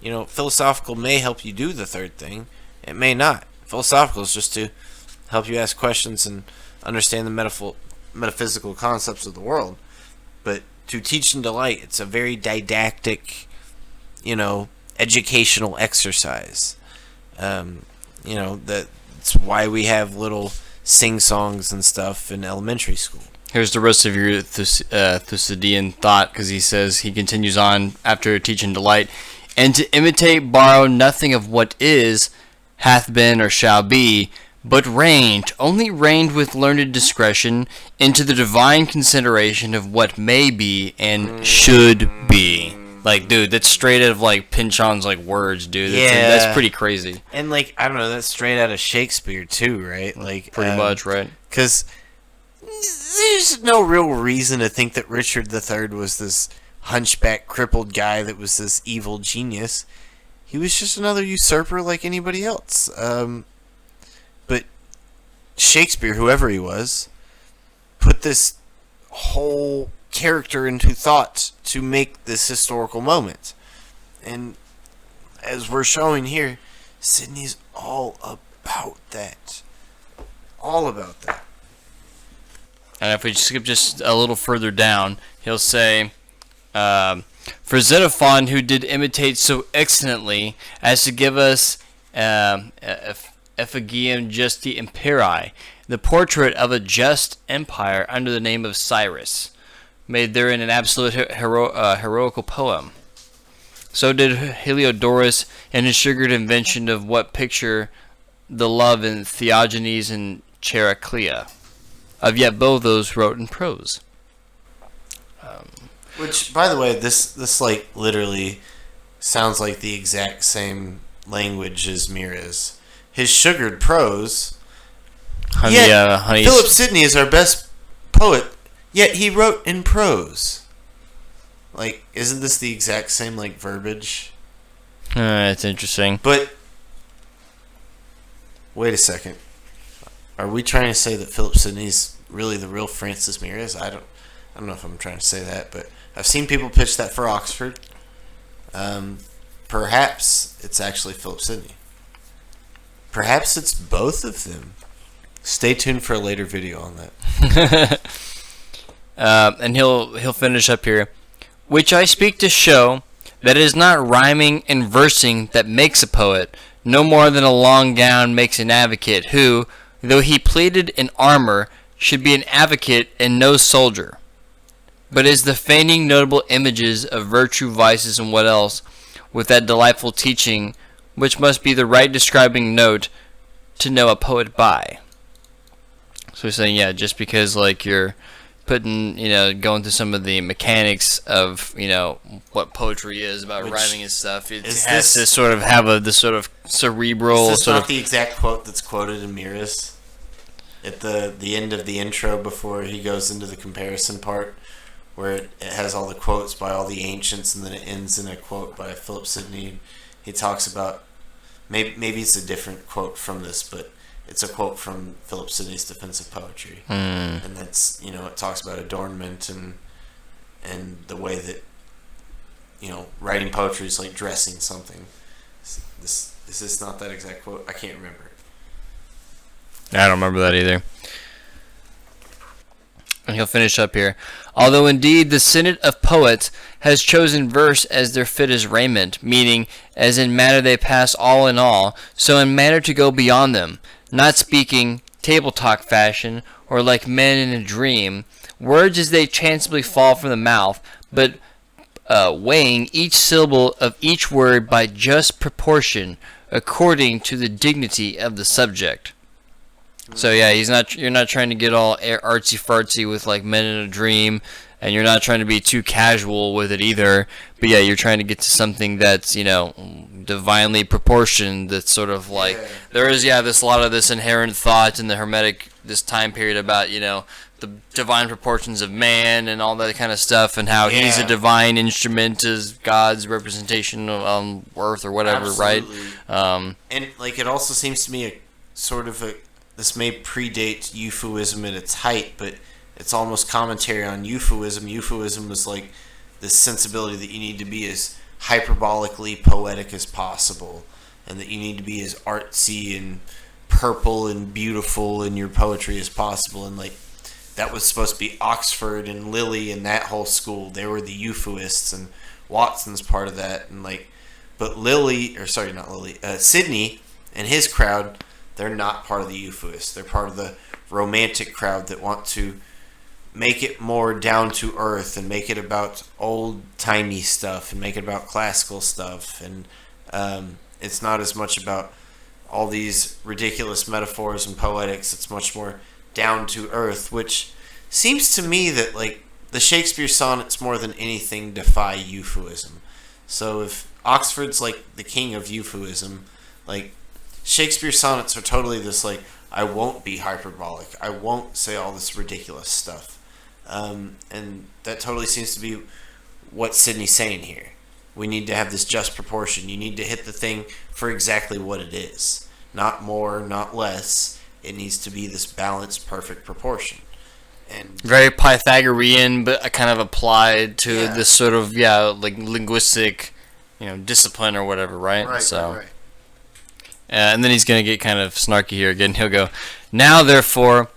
Philosophical may help you do the third thing, it may not. Philosophical is just to help you ask questions and understand the metaphysical concepts of the world. But to teach and delight, it's a very didactic, educational exercise. That's why we have little sing-songs and stuff in elementary school. Here's the rest of your Thucydidean thought, because he continues on after teach and delight. And to imitate, borrow nothing of what is, hath been, or shall be, but only reigned with learned discretion into the divine consideration of what may be and should be. Dude, that's straight out of Pynchon's words, dude. That's pretty crazy. And I don't know, that's straight out of Shakespeare too, right? Pretty much, right? Because there's no real reason to think that Richard III was this hunchback, crippled guy that was this evil genius. He was just another usurper like anybody else. But Shakespeare, whoever he was, put this whole character into thought to make this historical moment. And as we're showing here, Sidney's all about that. All about that. And if we skip just a little further down, he'll say, For Xenophon, who did imitate so excellently as to give us Ephigium Justi Imperii, the portrait of a just empire under the name of Cyrus, made therein an absolute heroical poem. So did Heliodorus in his sugared invention of what picture the love in Theogenes and Chariclea. Of yet both those wrote in prose. Which, by the way, this like literally sounds like the exact same language as Mira's. His sugared prose. Philip Sidney is our best poet, yet he wrote in prose. Like, isn't this the exact same like verbiage? It's interesting. But wait a second. Are we trying to say that Philip Sidney's really the real Francis Mears? I don't know if I'm trying to say that, but I've seen people pitch that for Oxford. Perhaps it's actually Philip Sidney. Perhaps it's both of them. Stay tuned for a later video on that. And he'll finish up here. Which I speak to show that it is not rhyming and versing that makes a poet, no more than a long gown makes an advocate, who, though he pleaded in armor, should be an advocate and no soldier. But is the feigning notable images of virtue, vices, and what else, with that delightful teaching, which must be the right describing note to know a poet by. So he's saying, yeah, just because like you're putting, going through some of the mechanics of, what poetry is about rhyming and stuff, it has to sort of have this sort of cerebral. Is this not the exact quote that's quoted in Miras at the end of the intro before he goes into the comparison part, where it has all the quotes by all the ancients, and then it ends in a quote by Philip Sidney. He talks about maybe it's a different quote from this, but it's a quote from Philip Sidney's Defense of Poetry, and that's it talks about adornment and the way that writing poetry is like dressing something. Is this not that exact quote? I can't remember. I don't remember that either. And he'll finish up here. Although indeed the Synod of Poets has chosen verse as their fittest raiment, meaning as in matter they pass all in all, so in manner to go beyond them, not speaking table talk fashion, or like men in a dream, words as they chancefully fall from the mouth, but weighing each syllable of each word by just proportion, according to the dignity of the subject. So yeah, you're not trying to get all artsy fartsy with like men in a dream, and you're not trying to be too casual with it either. But yeah, you're trying to get to something that's divinely proportioned. That's sort of like there is this a lot of this inherent thought in the Hermetic this time period about the divine proportions of man and all that kind of stuff, and how he's a divine instrument as God's representation on earth or whatever. Absolutely. Right? And like it also seems to me a sort of a. This may predate euphuism at its height, but it's almost commentary on euphuism. Euphuism was like this sensibility that you need to be as hyperbolically poetic as possible, and that you need to be as artsy and purple and beautiful in your poetry as possible. And like that was supposed to be Oxford and Lilly and that whole school. They were the euphuists, and Watson's part of that. And like, but Sidney and his crowd. They're not part of the euphuists. They're part of the romantic crowd that want to make it more down to earth and make it about old-timey stuff and make it about classical stuff. And it's not as much about all these ridiculous metaphors and poetics. It's much more down to earth, which seems to me that like the Shakespeare sonnets more than anything defy euphuism. So if Oxford's like the king of euphuism, like Shakespeare sonnets are totally this like, I won't be hyperbolic. I won't say all this ridiculous stuff. And that totally seems to be what Sidney's saying here. We need to have this just proportion. You need to hit the thing for exactly what it is. Not more, not less. It needs to be this balanced, perfect proportion. And very Pythagorean, but kind of applied to this sort of, like linguistic, discipline or whatever, right? Right. And then he's going to get kind of snarky here again. He'll go, now, therefore,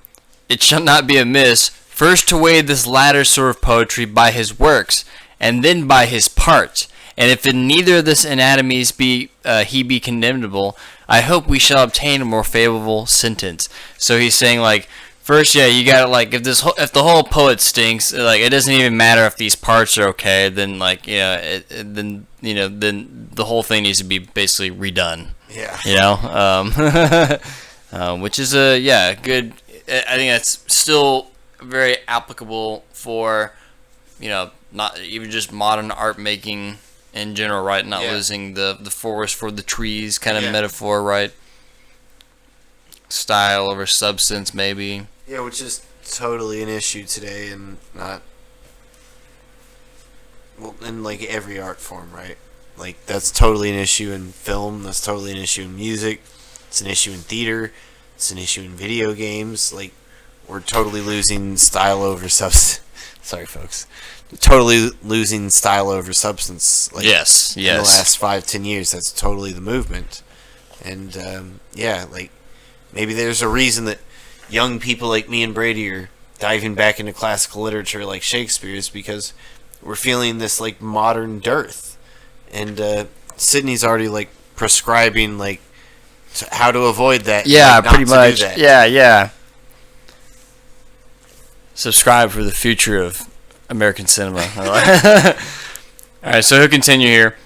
it shall not be amiss first to weigh this latter sort of poetry by his works, and then by his part. And if in neither of this anatomies he be condemnable, I hope we shall obtain a more favorable sentence. So he's saying, like, first, yeah, you gotta, like, if the whole poet stinks, like, it doesn't even matter if these parts are okay. Then, like, then the whole thing needs to be basically redone. Yeah. Which is a good. I think that's still very applicable for, not even just modern art making in general, right? Not losing the forest for the trees kind of metaphor, right? Style over substance, maybe. Yeah, which is totally an issue today, and not in like every art form, right? Like, that's totally an issue in film. That's totally an issue in music. It's an issue in theater. It's an issue in video games. Like, we're totally losing style over substance. Sorry, folks. Totally losing style over substance. Like, yes. In the last 5-10 years, that's totally the movement. And like, maybe there's a reason that young people like me and Brady are diving back into classical literature like Shakespeare, is because we're feeling this like modern dearth. And Sidney's already like prescribing like how to avoid that. Yeah, like, pretty much. Yeah. Subscribe for the future of American cinema. All right, so he'll continue here.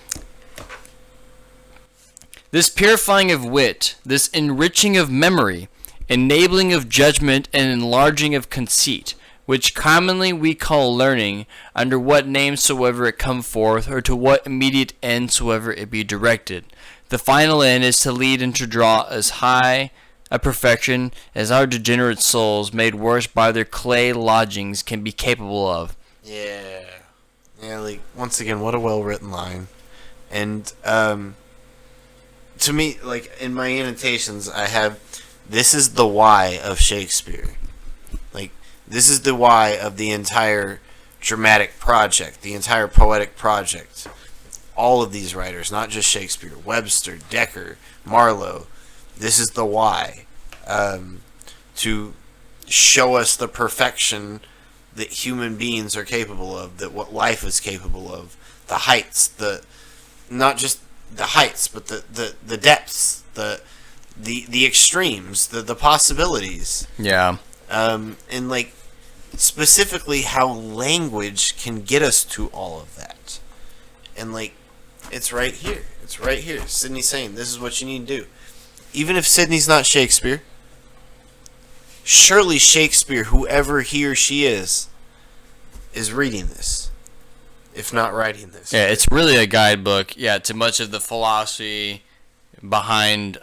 This purifying of wit, this enriching of memory, enabling of judgment, and enlarging of conceit, which commonly we call learning, under what name soever it come forth, or to what immediate end soever it be directed. The final end is to lead and to draw as high a perfection as our degenerate souls, made worse by their clay lodgings, can be capable of. Yeah, like, once again, what a well-written line. And, to me, like, in my annotations, I have, this is the why of Shakespeare. Like, this is the why of the entire dramatic project, the entire poetic project. All of these writers, not just Shakespeare, Webster, Dekker, Marlowe. This is the why. To show us the perfection that human beings are capable of, that what life is capable of. The heights, not just the heights, but the depths, the extremes, the possibilities. Yeah. And like, specifically how language can get us to all of that. And like, it's right here. It's right here. Sidney's saying this is what you need to do. Even if Sidney's not Shakespeare, surely Shakespeare, whoever he or she is reading this, if not writing this. Yeah, it's really a guidebook, to much of the philosophy behind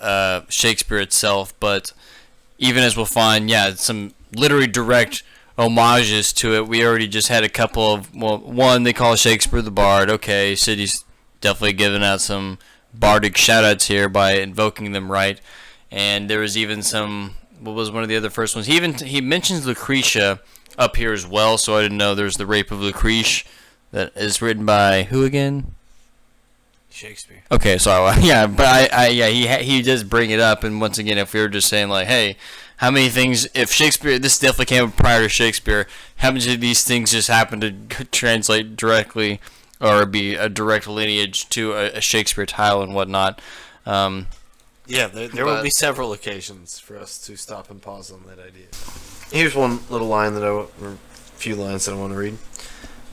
Shakespeare itself, but even as we'll find, some literary direct homages to it. We already just had a couple of, one they call Shakespeare the Bard. Okay, Sidney's definitely giving out some bardic shout-outs here by invoking them right. And there was even some, what was one of the other first ones? He mentions Lucretia up here as well, so I didn't know there's the Rape of Lucrece that is written by who again? Shakespeare. Okay, so he does bring it up, and once again, if we were just saying like, hey, how many things, if Shakespeare, this definitely came prior to Shakespeare, how many of these things just happen to translate directly or be a direct lineage to a Shakespeare title and whatnot? There will be several occasions for us to stop and pause on that idea. Here's one little line or a few lines that I want to read.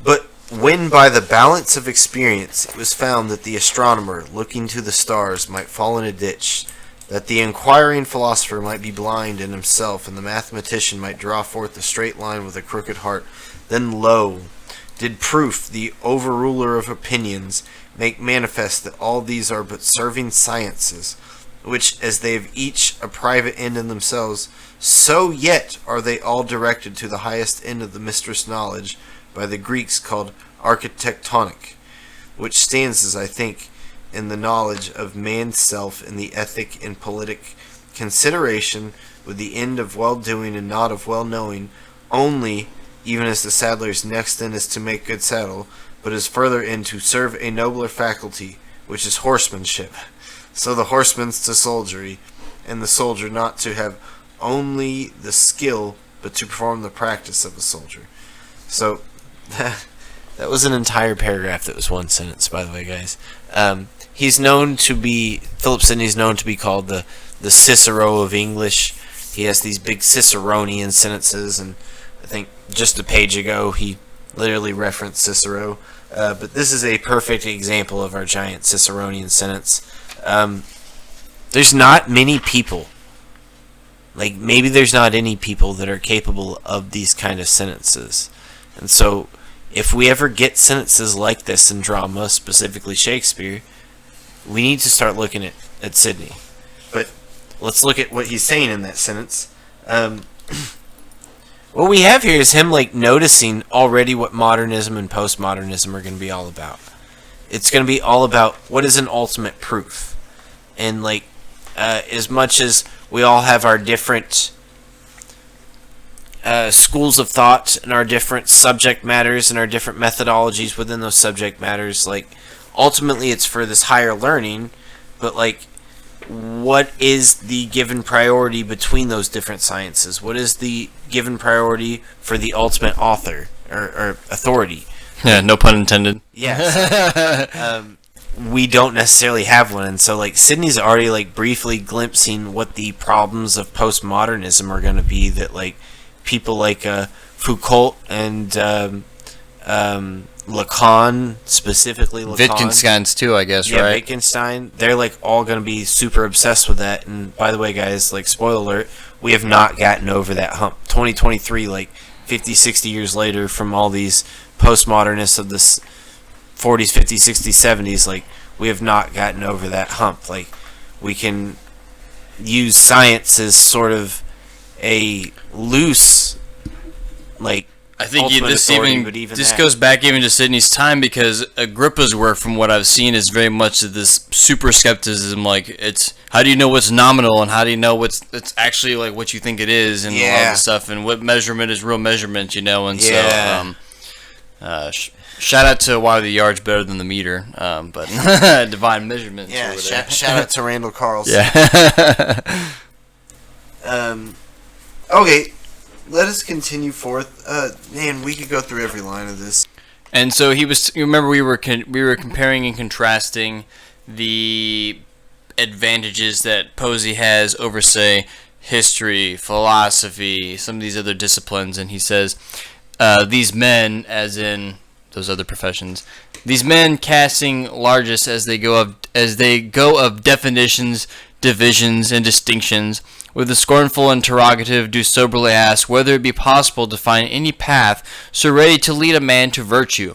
But when by the balance of experience it was found that the astronomer looking to the stars might fall in a ditch, that the inquiring philosopher might be blind in himself, and the mathematician might draw forth a straight line with a crooked heart, then lo, did proof, the overruler of opinions, make manifest that all these are but serving sciences, which, as they have each a private end in themselves, so yet are they all directed to the highest end of the mistress knowledge, by the Greeks called architectonic, which stands, as I think, in the knowledge of man's self in the ethic and politic consideration, with the end of well-doing and not of well-knowing, only, even as the saddler's next end is to make good saddle, but his further end to serve a nobler faculty, which is horsemanship. So the horseman's to soldiery, and the soldier not to have only the skill, but to perform the practice of a soldier. So, That was an entire paragraph that was one sentence, by the way, guys. He's known to be, Philip Sidney's known to be called the Cicero of English. He has these big Ciceronian sentences, and I think just a page ago he literally referenced Cicero. But this is a perfect example of our giant Ciceronian sentence. There's not many people, like maybe there's not any people that are capable of these kind of sentences. And so if we ever get sentences like this in drama, specifically Shakespeare, we need to start looking at Sidney. But let's look at what he's saying in that sentence. What we have here is him like noticing already what modernism and postmodernism are going to be all about. It's going to be all about what is an ultimate proof. And like as much as we all have our different schools of thought and our different subject matters and our different methodologies within those subject matters, like ultimately it's for this higher learning, but like what is the given priority between those different sciences? What is the given priority for the ultimate author or authority? Yeah, no pun intended. Yes. We don't necessarily have one, and so like Sidney's already like briefly glimpsing what the problems of postmodernism are going to be, that like people like Foucault and Lacan, specifically Lacan. Wittgenstein's too, I guess, yeah, right? Wittgenstein. They're like all going to be super obsessed with that. And by the way, guys, like spoiler alert, we have not gotten over that hump. 2023, like 50, 60 years later, from all these postmodernists of the 40s, 50s, 60s, 70s, like we have not gotten over that hump. Like we can use science as sort of a loose, like, I think this that goes back even to Sidney's time, because Agrippa's work, from what I've seen, is very much this super skepticism. Like, it's how do you know what's nominal and how do you know it's actually like what you think it is, and all this stuff, and what measurement is real measurement, And so, shout out to why the yard's better than the meter, but divine measurements. Yeah, shout out to Randall Carlson. Yeah. Okay. Let us continue forth. Man, we could go through every line of this. And so he was. You remember we were comparing and contrasting the advantages that Posey has over, say, history, philosophy, some of these other disciplines, and he says these men, as in those other professions, these men casting largest as they go of definitions, divisions, and distinctions. With a scornful interrogative, do soberly ask whether it be possible to find any path so ready to lead a man to virtue,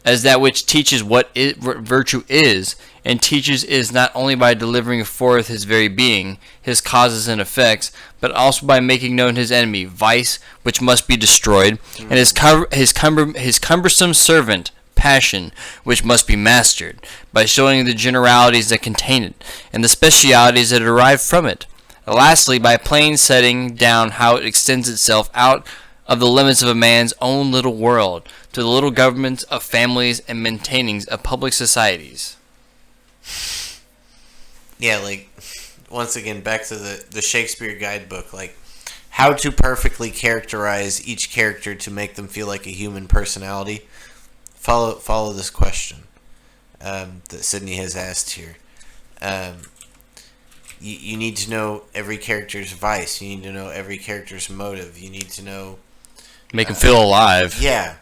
as that which teaches what virtue is, and teaches is not only by delivering forth his very being, his causes and effects, but also by making known his enemy, vice, which must be destroyed, and his cumbersome servant, passion, which must be mastered, by showing the generalities that contain it, and the specialities that derive from it. Lastly, by plain setting down how it extends itself out of the limits of a man's own little world to the little governments of families and maintainings of public societies. Yeah, like, once again, back to the Shakespeare guidebook, like, how to perfectly characterize each character to make them feel like a human personality. Follow this question that Sidney has asked here. You need to know every character's vice. You need to know every character's motive. You need to know... Make them feel alive. Yeah.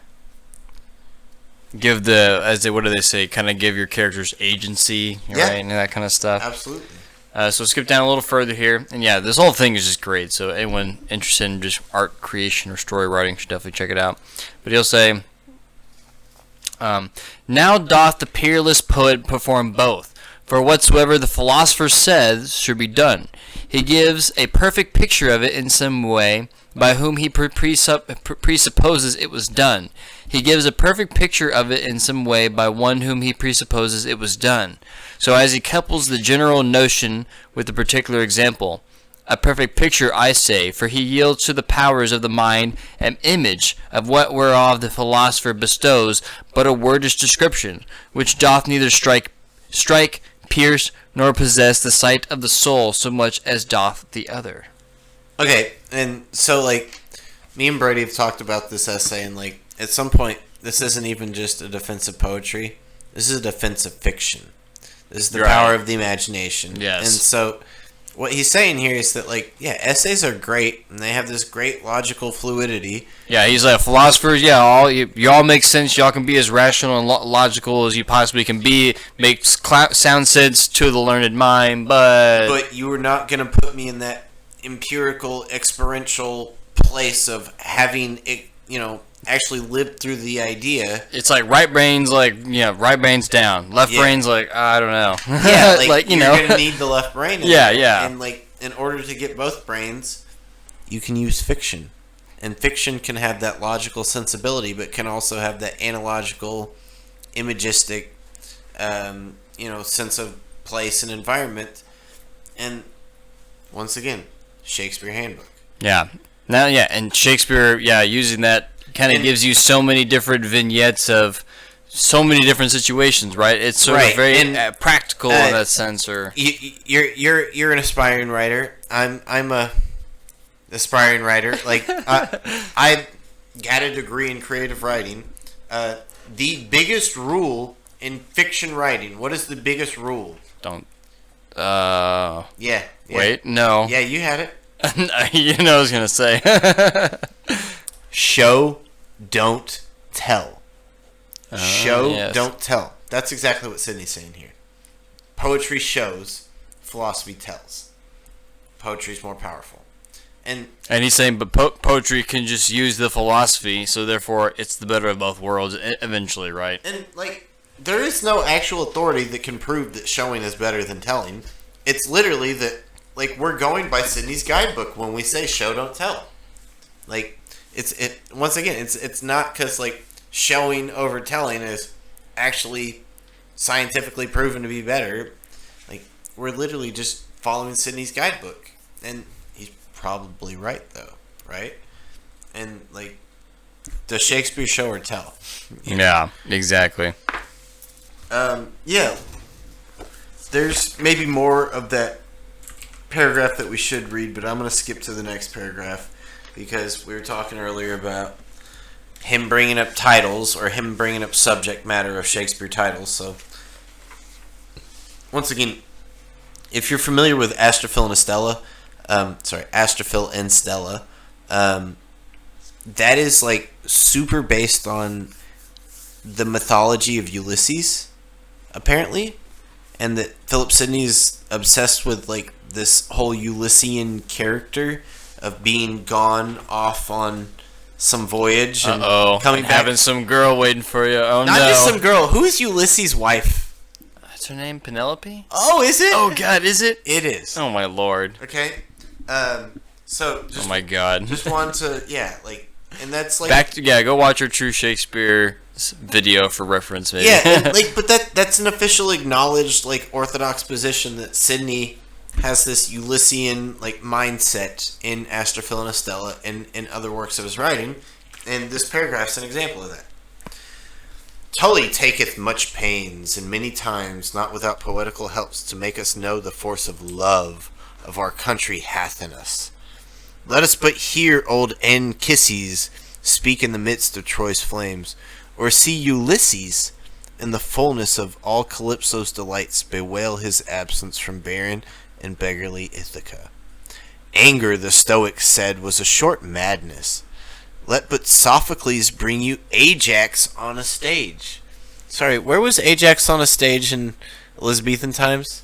Give what do they say? Kind of give your characters agency, right? And that kind of stuff. Absolutely. So skip down a little further here. And yeah, this whole thing is just great. So anyone interested in just art creation or story writing should definitely check it out. But he'll say, now doth the peerless poet perform both. For whatsoever the philosopher says should be done. He gives a perfect picture of it in some way, by whom he presupposes it was done. He gives a perfect picture of it in some way by one whom he presupposes it was done. So as he couples the general notion with the particular example, a perfect picture, I say, for he yields to the powers of the mind an image of what whereof the philosopher bestows but a wordish description, which doth neither strike, pierce, nor possess the sight of the soul so much as doth the other. Okay, and so, like, me and Brady have talked about this essay, and, like, at some point, this isn't even just a defense of poetry. This is a defense of fiction. This is the Right. power of the imagination. Yes. And so what he's saying here is that, like, yeah, essays are great, and they have this great logical fluidity. Yeah, he's like, philosophers, yeah, you all make sense. Y'all can be as rational and logical as you possibly can be. Makes sound sense to the learned mind, But you are not going to put me in that empirical, experiential place of having it, actually lived through the idea. it's like right brain's down. Left Yeah. brain's like, I don't know. Yeah, like, you you're know. going to need the left brain. Yeah, there. yeah. And, like, in order to get both brains, you can use fiction. And fiction can have that logical sensibility, but can also have that analogical, imagistic, sense of place and environment. And, once again, Shakespeare Handbook. Yeah. Now, yeah, and Shakespeare, using that kind of gives you so many different vignettes of so many different situations, right? It's sort Right, of very and, practical in that sense, or You're an aspiring writer. I'm a aspiring writer. Like, I got a degree in creative writing. The biggest rule in fiction writing. What is the biggest rule? don't. Yeah. Wait, no. Yeah, you had it. You know, I was gonna say. Show, don't tell. Show, yes. don't tell. That's exactly what Sidney's saying here. Poetry shows, philosophy tells. Poetry's more powerful. And he's saying, but poetry can just use the philosophy, so therefore it's the better of both worlds eventually, right? And, like, there is no actual authority that can prove that showing is better than telling. It's literally that, like, we're going by Sidney's guidebook when we say show, don't tell. Like, once again, it's not because, like, showing over telling is actually scientifically proven to be better. Like, we're literally just following Sidney's guidebook. And he's probably right, though, right? And, like, does Shakespeare show or tell? Yeah, exactly. Yeah. There's maybe more of that paragraph that we should read, but I'm going to skip to the next paragraph because we were talking earlier about him bringing up titles or him bringing up subject matter of Shakespeare titles. So, once again, if you're familiar with Astrophil and Stella, that is, like, super based on the mythology of Ulysses, apparently, and that Philip Sidney is obsessed with, like, this whole Ulyssian character of being gone off on some voyage and coming back. Having some girl waiting for you. Oh, Not no. just some girl. Who is Ulysses' wife? What's her name? Penelope? Oh, is it? Oh, God, is it? It is. Oh, my Lord. Okay. So, just, Oh, my God. just wanted to, and that's, like... Go watch her True Shakespeare video for reference, maybe. Yeah, and, like, but that's an official acknowledged, like, orthodox position that Sidney has this Ulyssian, like, mindset in Astrophil and Estella and in other works of his writing, and this paragraph's an example of that. Tully taketh much pains, and many times, not without poetical helps, to make us know the force of love of our country hath in us. Let us but hear old Anchises speak in the midst of Troy's flames, or see Ulysses, in the fullness of all Calypso's delights, bewail his absence from barren and beggarly Ithaca. Anger, the Stoics said, was a short madness. Let but Sophocles bring you Ajax on a stage. Sorry, where was Ajax on a stage in Elizabethan times?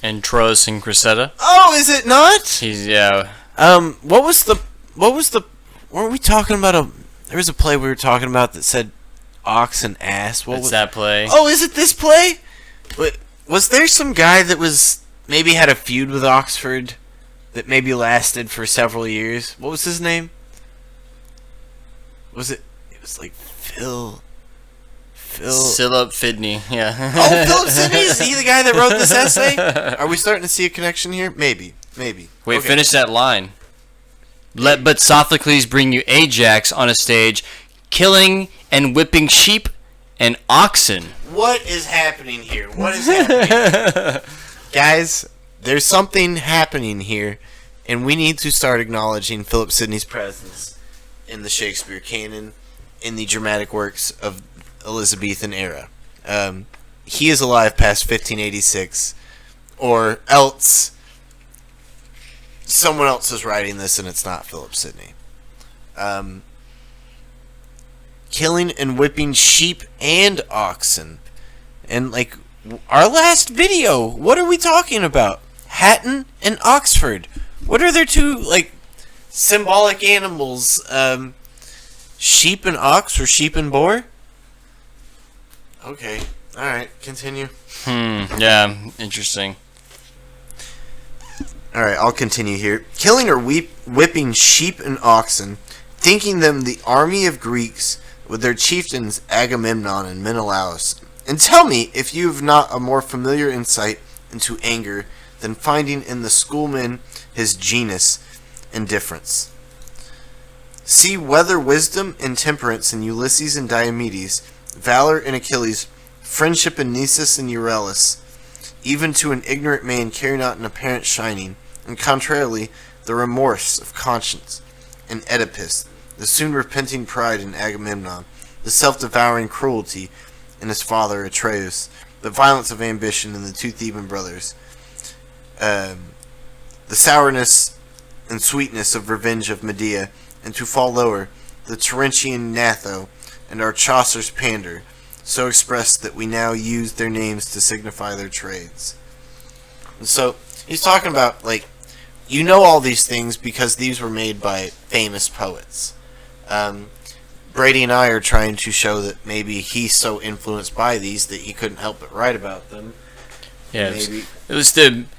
And Troas and Cressida. Oh, is it not? He's, yeah. Weren't we talking about there was a play we were talking about that said ox and ass. What It's was that play. Oh, is it this play? But was there some guy that was maybe had a feud with Oxford that maybe lasted for several years? What was his name? Was it? It was like Phil. Philip Sidney, yeah. Oh, Philip Sidney? Is he the guy that wrote this essay? Are we starting to see a connection here? Maybe. Wait, Okay. finish that line. Let but Sophocles bring you Ajax on a stage, killing and whipping sheep and oxen. What is happening here? What is happening? Guys, there's something happening here, and we need to start acknowledging Philip Sidney's presence in the Shakespeare canon in the dramatic works of Elizabethan era. He is alive past 1586, or else someone else is writing this and it's not Philip Sidney. Killing and whipping sheep and oxen. And, like, our last video, what are we talking about? Hatton and Oxford. What are their two, like, symbolic animals? Sheep and ox or sheep and boar? Okay. Alright, continue. Yeah, interesting. Alright, I'll continue here. Killing or whipping sheep and oxen, thinking them the army of Greeks with their chieftains Agamemnon and Menelaus. And tell me if you have not a more familiar insight into anger than finding in the schoolman his genus and difference. See whether wisdom and temperance in Ulysses and Diomedes, valor in Achilles, friendship in Nisus and Euryalus, even to an ignorant man carry not an apparent shining, and contrarily the remorse of conscience in Oedipus, the soon repenting pride in Agamemnon, the self-devouring cruelty in his father Atreus, the violence of ambition in the two Theban brothers, the sourness and sweetness of revenge of Medea, and to fall lower, the Terentian Gnatho, and our Chaucer's Pander, so expressed that we now use their names to signify their trades. And so, he's talking about, like, you know all these things because these were made by famous poets. Brady and I are trying to show that maybe he's so influenced by these that he couldn't help but write about them. Yeah, Maybe it was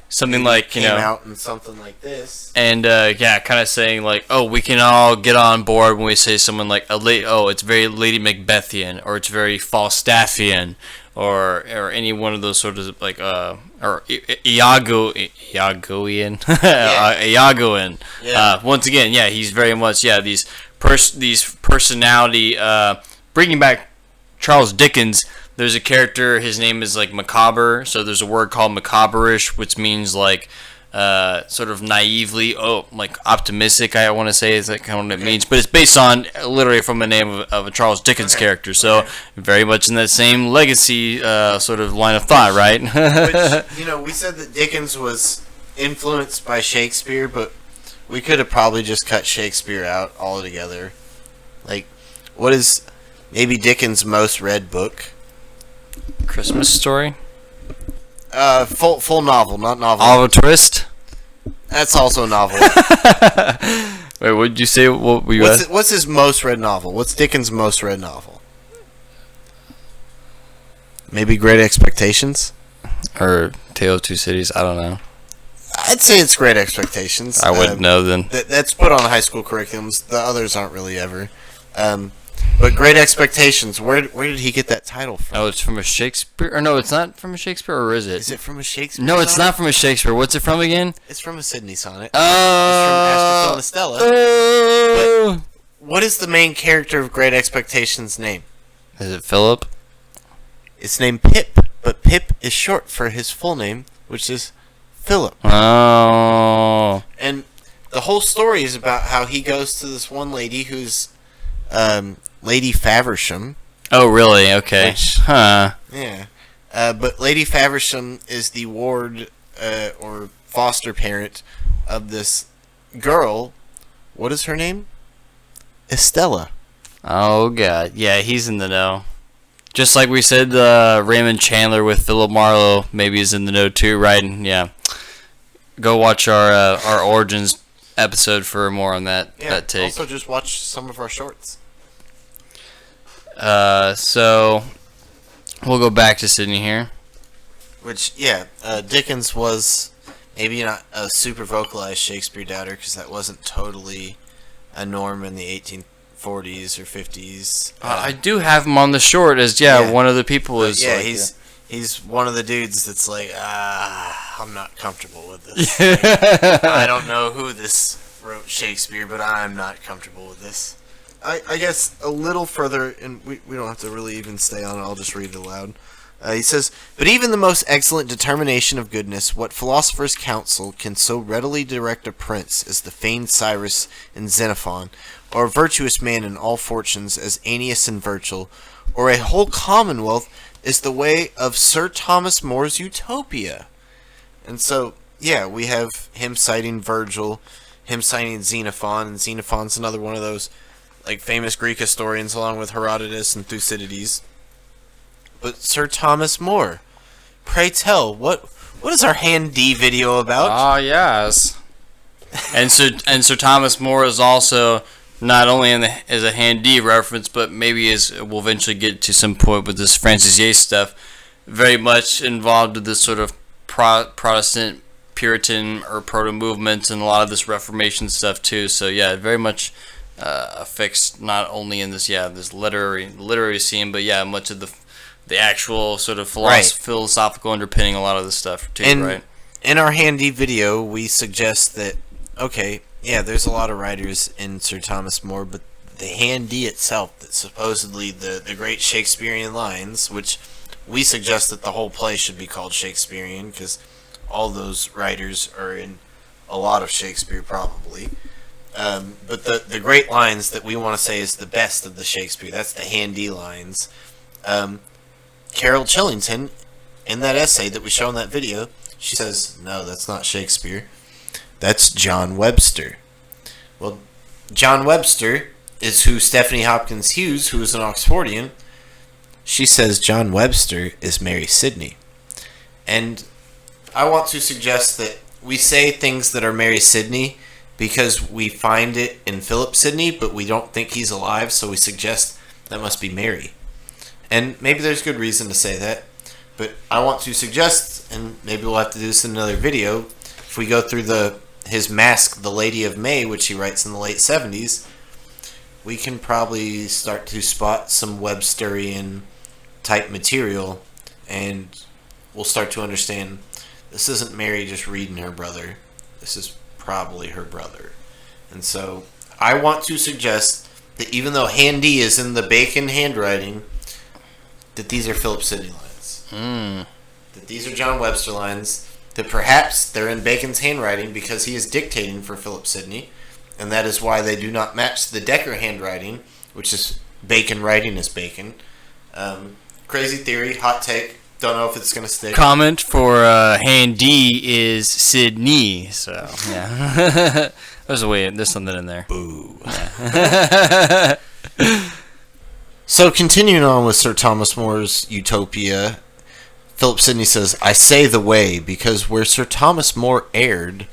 something like, you came know, out in something like this. and yeah, kind of saying like, oh, we can all get on board when we say someone like it's very Lady Macbethian, or it's very Falstaffian, or any one of those sort of like or Iagoian. Iagoan. Yeah. Once again, yeah, he's very much these personality. Bringing back Charles Dickens. There's a character, his name is like macabre, so there's a word called macabre-ish, which means like sort of naively, like optimistic, I want to say, is that kind of what it means. But it's based on literally from the name of a Charles Dickens character, so very much in that same legacy sort of line of thought, right? Which, you know, we said that Dickens was influenced by Shakespeare, but we could have probably just cut Shakespeare out altogether. Like, what is maybe Dickens' most read book? Christmas Story? Full novel, not novel. Oliver Twist? That's also a novel. Wait, what did you say? What were you What's his most read novel? What's Dickens' most read novel? Maybe Great Expectations? Or Tale of Two Cities? I don't know. I'd say it's Great Expectations. I wouldn't know then. That's put on high school curriculums. The others aren't really ever. But Great Expectations, where did he get that title from? Oh, it's from a Shakespeare? Or no, it's not from a Shakespeare, or is it? Is it from a Shakespeare No, it's sonnet? not from a Shakespeare. What's it from again? It's from a Sidney sonnet. Oh! It's from Astrophil and Stella. Oh! What is the main character of Great Expectations' name? Is it Philip? It's named Pip, but Pip is short for his full name, which is Philip. Oh. And the whole story is about how he goes to this one lady who's Lady Faversham. Oh, really? Okay. Huh. Yeah. But Lady Faversham is the ward or foster parent of this girl. What is her name? Estella. Oh, God. Yeah, he's in the know. Just like we said, Raymond Chandler with Philip Marlowe maybe is in the know too, right? And yeah. Go watch our Origins episode for more on that take. Also just watch some of our shorts. So we'll go back to Sidney here. Which, Dickens was maybe not a super vocalized Shakespeare doubter, because that wasn't totally a norm in the 1840s or 50s. I do have him on the short as one of the people is. Yeah, he's one of the dudes that's like, I'm not comfortable with this. I don't know who this wrote Shakespeare, but I'm not comfortable with this. I guess a little further, and we don't have to really even stay on it, I'll just read it aloud. He says, but even the most excellent determination of goodness, what philosophers counsel, can so readily direct a prince as the feigned Cyrus in Xenophon, or a virtuous man in all fortunes as Aeneas in Virgil, or a whole commonwealth is the way of Sir Thomas More's Utopia. And so, yeah, we have him citing Virgil, him citing Xenophon, and Xenophon's another one of those like famous Greek historians along with Herodotus and Thucydides. But Sir Thomas More, pray tell, what is our Hand D video about? Ah, yes. and Sir Thomas More is also not only as a Hand D reference, but maybe as we'll eventually get to some point with this Francis Yates stuff, very much involved with this sort of Protestant, Puritan, or proto movement, and a lot of this Reformation stuff too. So yeah, very much affects not only in this literary scene, but yeah, much of the actual sort of philosophical underpinning a lot of this stuff too, right? In our Handy video, we suggest that, okay, yeah, there's a lot of writers in Sir Thomas More, but the Handy itself, that supposedly the great Shakespearean lines, which we suggest that the whole play should be called Shakespearean, because all those writers are in a lot of Shakespeare, probably. But the great lines that we want to say is the best of the Shakespeare, that's the Handy lines. Carol Chillington, in that essay that we show in that video, she says, no, that's not Shakespeare. That's John Webster. Well, John Webster is who Stephanie Hopkins Hughes, who is an Oxfordian, she says John Webster is Mary Sidney. And I want to suggest that we say things that are Mary Sidney because we find it in Philip Sidney, but we don't think he's alive, so we suggest that must be Mary. And maybe there's good reason to say that, but I want to suggest, and maybe we'll have to do this in another video, if we go through his Mask, The Lady of May, which he writes in the late 70s, we can probably start to spot some Websterian type material, and we'll start to understand this isn't Mary just reading her brother. This is probably her brother. And so I want to suggest that even though Handy is in the Bacon handwriting, that these are Philip Sidney lines. That these are John Webster lines. That perhaps they're in Bacon's handwriting because he is dictating for Philip Sidney, and that is why they do not match the Decker handwriting, which is Bacon writing as Bacon. Crazy theory, hot take. Don't know if it's going to stick. Comment for Handy is Sidney. So yeah, there's something in there. Boo. Yeah. So continuing on with Sir Thomas More's Utopia, Philip Sidney says, I say the way, because where Sir Thomas More erred,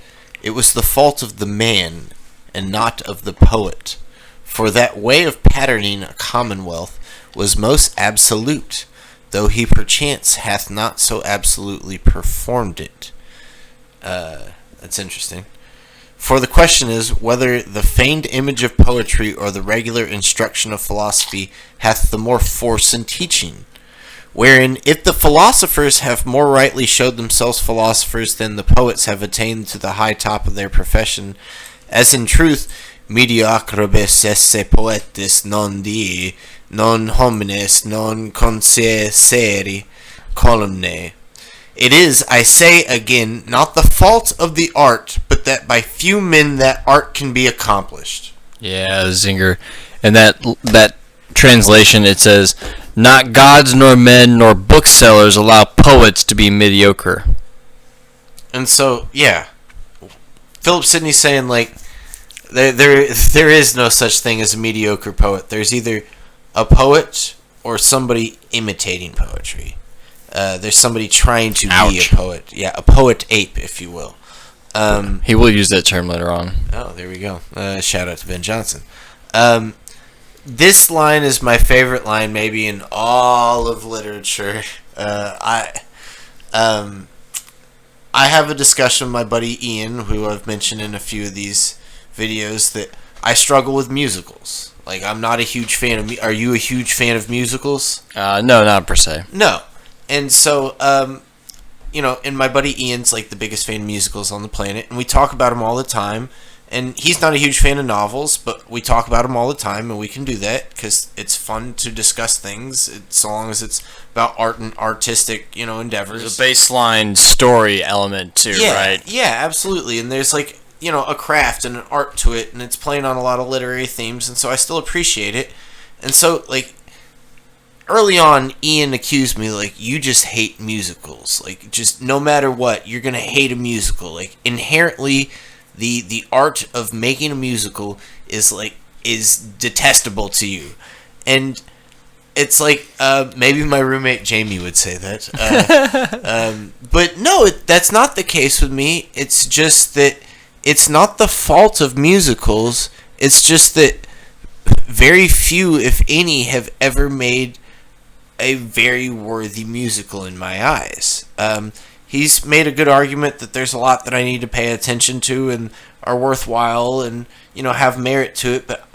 it was the fault of the man, and not of the poet. For that way of patterning a commonwealth was most absolute, though he perchance hath not so absolutely performed it. That's interesting. For the question is, whether the feigned image of poetry or the regular instruction of philosophy hath the more force in teaching. Wherein, if the philosophers have more rightly showed themselves philosophers than the poets have attained to the high top of their profession, as in truth, mediocribus esse poetis non dii, non homines, non concesseri columnae. It is, I say again, not the fault of the art, but that by few men that art can be accomplished. Yeah, Zinger. And that translation, it says, not gods nor men nor booksellers allow poets to be mediocre. And so, yeah, Philip Sidney's saying, like, there is no such thing as a mediocre poet. There's either a poet or somebody imitating poetry. There's somebody trying to be a poet. Yeah, a poet ape, if you will. He will use that term later on. Oh, there we go. Shout out to Ben Johnson. This line is my favorite line maybe in all of literature. I have a discussion with my buddy Ian, who I've mentioned in a few of these videos, that I struggle with musicals. Like, I'm not a huge fan of... Are you a huge fan of musicals? No, not per se. No. And so, and my buddy Ian's like the biggest fan of musicals on the planet, and we talk about them all the time, And he's not a huge fan of novels, but we talk about them all the time, and we can do that because it's fun to discuss things, so long as it's about art and artistic, endeavors. There's a baseline story element too, right? Yeah, absolutely. And there's like, a craft and an art to it, and it's playing on a lot of literary themes, and so I still appreciate it. And so, like, early on, Ian accused me, like, you just hate musicals. Like, just no matter what, you're going to hate a musical. Like, inherently, the art of making a musical is detestable to you. And it's like, maybe my roommate Jamie would say that. But no, that's not the case with me. It's just that it's not the fault of musicals. It's just that very few, if any, have ever made a very worthy musical in my eyes. He's made a good argument that there's a lot that I need to pay attention to and are worthwhile and, have merit to it, but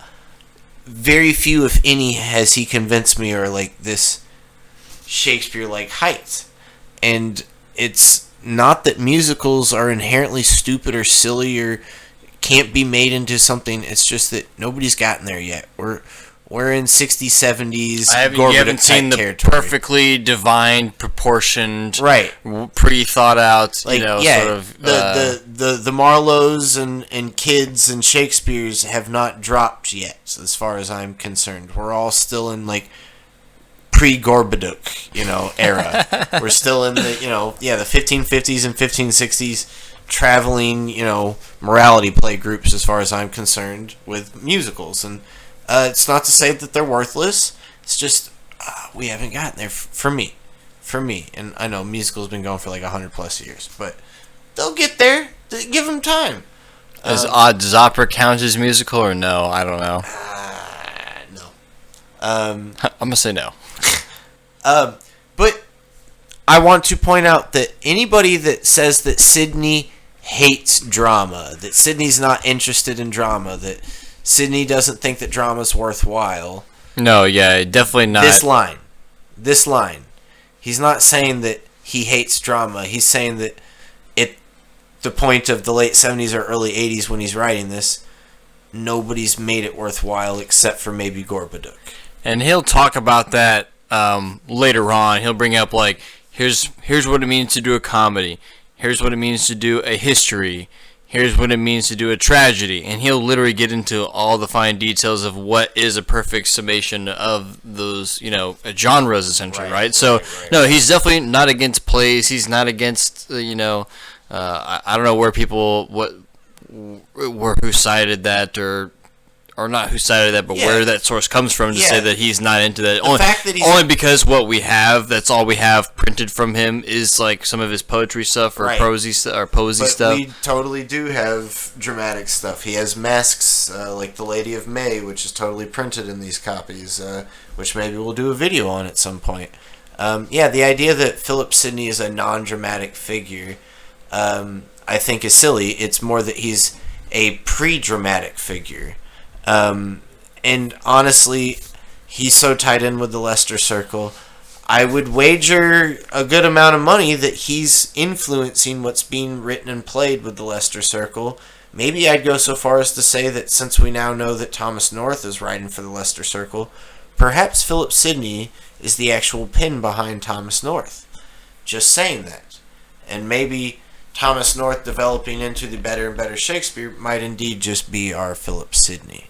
very few, if any, has he convinced me are like this Shakespeare-like height. And it's not that musicals are inherently stupid or silly or can't be made into something. It's just that nobody's gotten there yet. We're in 60s, 70s. You haven't seen the territory. Perfectly divine, proportioned, right? Pre-thought out, Like, sort of. The Marlowes and Kids and Shakespeare's have not dropped yet, as far as I'm concerned. We're all still in like pre-Gorbaduc, era. We're still in the the 1550s and 1560s traveling, morality play groups, as far as I'm concerned, with musicals. And it's not to say that they're worthless. It's just we haven't gotten there for me. And I know musicals been going for like 100+ years, but they'll get there. Give them time. Does opera count as musical or no? I don't know. No. I'm gonna say no. But I want to point out that anybody that says that Sidney hates drama, that Sidney's not interested in drama, that Sidney doesn't think that drama's worthwhile. No, yeah, definitely not. This line. He's not saying that he hates drama. He's saying that at the point of the late 70s or early 80s when he's writing this, nobody's made it worthwhile except for maybe Gorbaduc. And he'll talk about that later on. He'll bring up like, here's what it means to do a comedy. Here's what it means to do a history. Here's what it means to do a tragedy. And he'll literally get into all the fine details of what is a perfect summation of those, genres, essentially, right? So, no, he's definitely not against plays. He's not against, I don't know where people, who cited that or not who cited that, but where that source comes from to say that he's not into that. Only because that's all we have printed from him is like some of his poetry stuff or Posey stuff. We totally do have dramatic stuff. He has masks like The Lady of May, which is totally printed in these copies, which maybe we'll do a video on at some point. The idea that Philip Sidney is a non-dramatic figure, I think is silly. It's more that he's a pre-dramatic figure. And honestly, he's so tied in with the Leicester Circle. I would wager a good amount of money that he's influencing what's being written and played with the Leicester Circle. Maybe I'd go so far as to say that since we now know that Thomas North is writing for the Leicester Circle, perhaps Philip Sidney is the actual pin behind Thomas North. Just saying that. And maybe Thomas North developing into the better and better Shakespeare might indeed just be our Philip Sidney.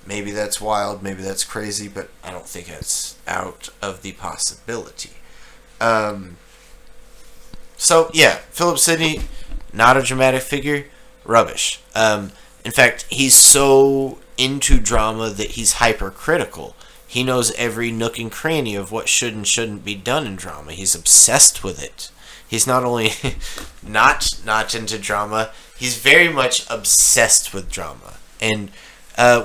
Maybe that's wild, maybe that's crazy, but I don't think it's out of the possibility. Philip Sidney, not a dramatic figure, rubbish. In fact, he's so into drama that he's hypercritical. He knows every nook and cranny of what should and shouldn't be done in drama. He's obsessed with it. He's not only not into drama, he's very much obsessed with drama. And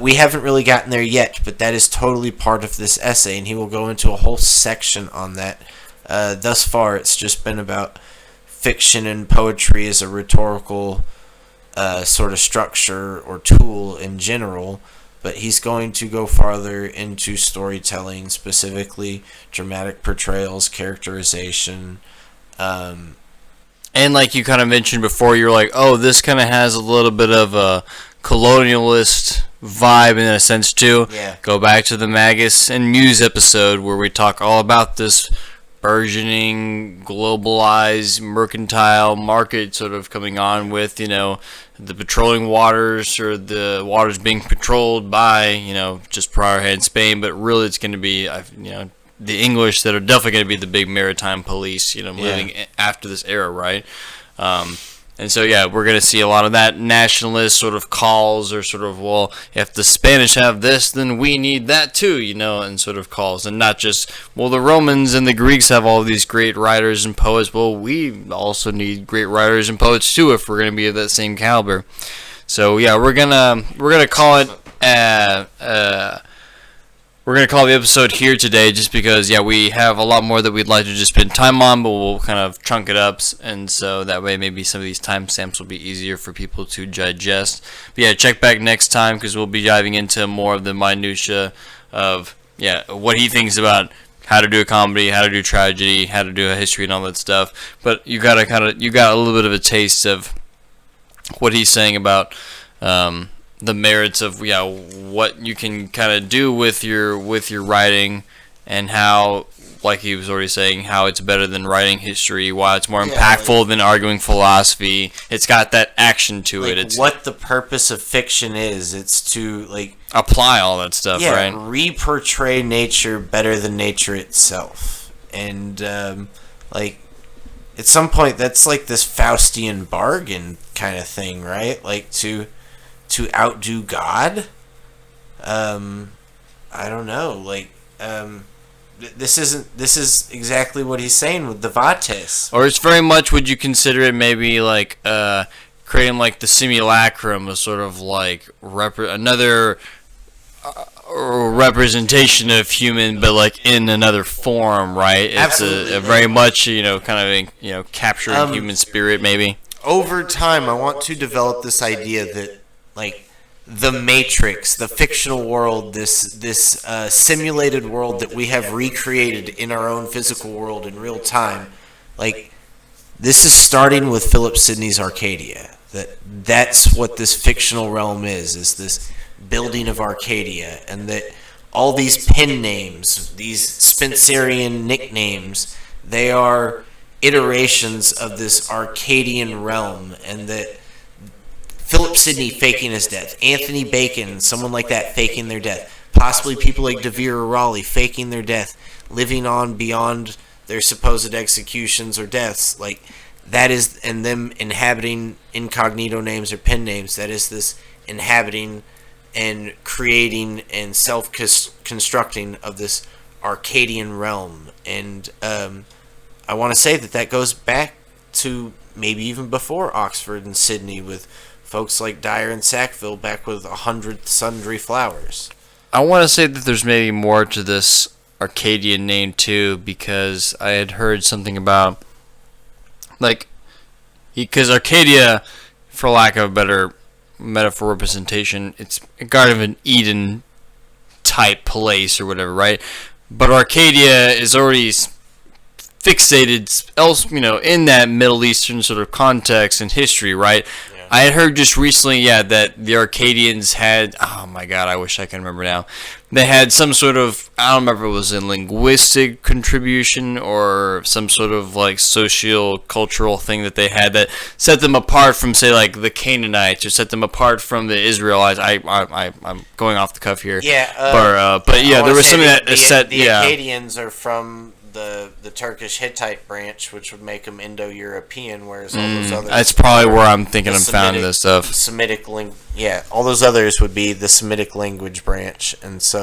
we haven't really gotten there yet, but that is totally part of this essay, and he will go into a whole section on that. Thus far, it's just been about fiction and poetry as a rhetorical sort of structure or tool in general, but he's going to go farther into storytelling, specifically dramatic portrayals, characterization, And like you kind of mentioned before, you're like, oh, this kind of has a little bit of a colonialist vibe in a sense too. Yeah. Go back to the Magus and Muse episode where we talk all about this burgeoning, globalized, mercantile market sort of coming on with, the patrolling waters or the waters being patrolled by, just prior hand Spain, but really it's going to be, the English that are definitely going to be the big maritime police, moving after this era, right? And so, we're going to see a lot of that nationalist sort of calls or sort of, well, if the Spanish have this, then we need that too, and sort of calls. And not just, well, the Romans and the Greeks have all these great writers and poets. Well, we also need great writers and poets too if we're going to be of that same caliber. So, we're gonna call it we're going to call the episode here today just because, we have a lot more that we'd like to just spend time on, but we'll kind of chunk it up, and so that way maybe some of these timestamps will be easier for people to digest. But check back next time because we'll be diving into more of the minutia of, what he thinks about how to do a comedy, how to do tragedy, how to do a history and all that stuff. But you got a little bit of a taste of what he's saying about the merits of what you can kind of do with your writing, and how, like he was already saying, how it's better than writing history, why it's more impactful than arguing philosophy. It's got that action to it. It's what the purpose of fiction is. It's to apply all that stuff, right? Re-portray nature better than nature itself, and at some point that's like this Faustian bargain kind of thing, right? Like to outdo God. I don't know. This is exactly what he's saying with the Vates. Or it's very much, would you consider it maybe creating the simulacrum, a sort of another representation of human, but in another form, right? It's Absolutely. a very much kind of capturing human spirit maybe. Over time, I want to develop this idea that the Matrix, the fictional world, this simulated world that we have recreated in our own physical world in real time, this is starting with Philip Sidney's Arcadia. That's what this fictional realm is this building of Arcadia, and that all these pen names, these Spencerian nicknames, they are iterations of this Arcadian realm, and that Philip Sidney faking his death, Anthony Bacon, someone like that faking their death, possibly people like De Vere or Raleigh faking their death, living on beyond their supposed executions or deaths, that is, and them inhabiting incognito names or pen names, that is this inhabiting and creating and self-constructing of this Arcadian realm. And I want to say that goes back to maybe even before Oxford and Sidney, with folks like Dyer and Sackville back with 100 Sundry Flowers. I want to say that there's maybe more to this Arcadian name too, because I had heard something about because Arcadia, for lack of a better metaphor representation, it's a Garden of an Eden type place or whatever, right? But Arcadia is already fixated in that Middle Eastern sort of context and history, right? I had heard just recently, that the Arcadians had, oh my god, I wish I can remember now. They had some sort of, I don't remember if it was a linguistic contribution or some sort of socio-cultural thing that they had that set them apart from, say, the Canaanites, or set them apart from the Israelites. I'm going off the cuff here. But there was something that set, the Akkadians are from the Turkish Hittite branch, which would make them Indo-European, whereas all those others... That's probably where I'm thinking I'm finding this stuff. All those others would be the Semitic language branch, and so,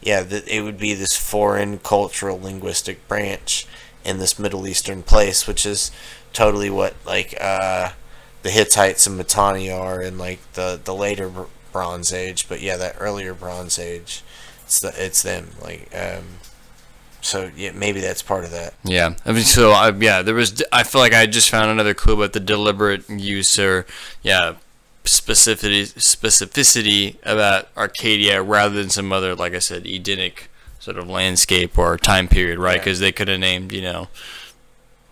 it would be this foreign cultural linguistic branch in this Middle Eastern place, which is totally what, the Hittites and Mitanni are in, the later Bronze Age, but that earlier Bronze Age, it's them, so maybe that's part of that. Yeah, I mean, there was. I feel like I just found another clue about the deliberate use or specificity about Arcadia rather than some other, like I said, Edenic sort of landscape or time period, right? Because they could have named,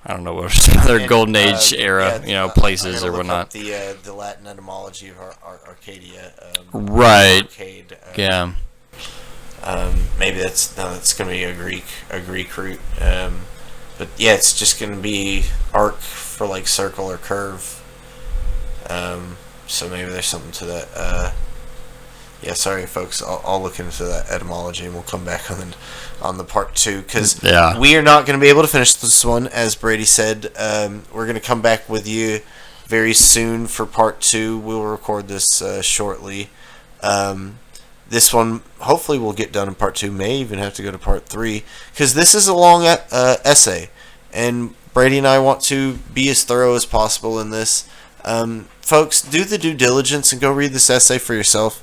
I don't know what other And, golden age era, places I'm or gonna look whatnot. up the Latin etymology of Arcadia. Right. Arcade. Yeah. Maybe that's going to be a Greek root. But yeah, it's just going to be arc for like circle or curve. So maybe there's something to that. Yeah, sorry folks, I'll look into that etymology and we'll come back on the part 2 because we are not going to be able to finish this one, as Brady said. We're going to come back with you very soon for part 2. We'll record this shortly. This one hopefully we'll get done in part 2. May even have to go to part 3 because this is a long essay, and Brady and I want to be as thorough as possible in this. Folks, do the due diligence and go read this essay for yourself.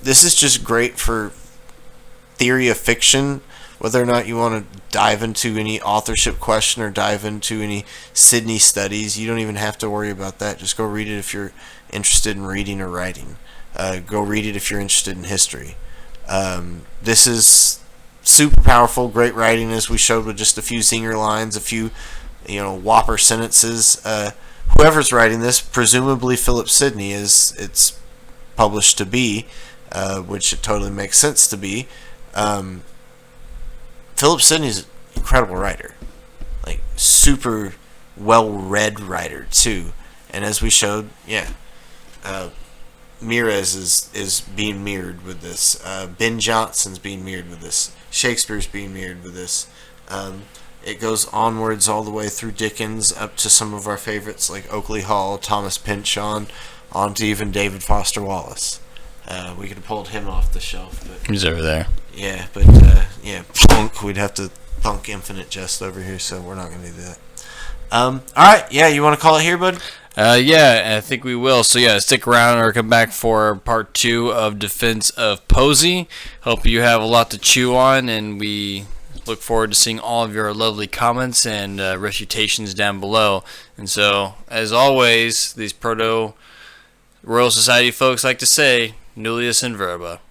This is just great for theory of fiction, whether or not you want to dive into any authorship question or dive into any Sidney studies. You don't even have to worry about that. Just go read it if you're interested in reading or writing. Go read it if you're interested in history. This is super powerful, great writing, as we showed with just a few zinger lines, a few whopper sentences. Whoever's writing this, presumably Philip Sidney, is it's published to be, which it totally makes sense to be. Philip Sidney's an incredible writer, like super well-read writer too. And as we showed, Meres is being mirrored with this. Ben Jonson's being mirrored with this. Shakespeare's being mirrored with this. It goes onwards all the way through Dickens up to some of our favorites like Oakley Hall, Thomas Pynchon, on to even David Foster Wallace. We could have pulled him off the shelf, but He's over there. yeah, but Thunk. We'd have to Thunk Infinite Jest over here, so we're not going to do that. All right, you want to call it here, bud? I think we will. So stick around or come back for part 2 of Defense of Posey. Hope you have a lot to chew on, and we look forward to seeing all of your lovely comments and refutations down below. And so, as always, these Proto Royal Society folks like to say, nullius in verba.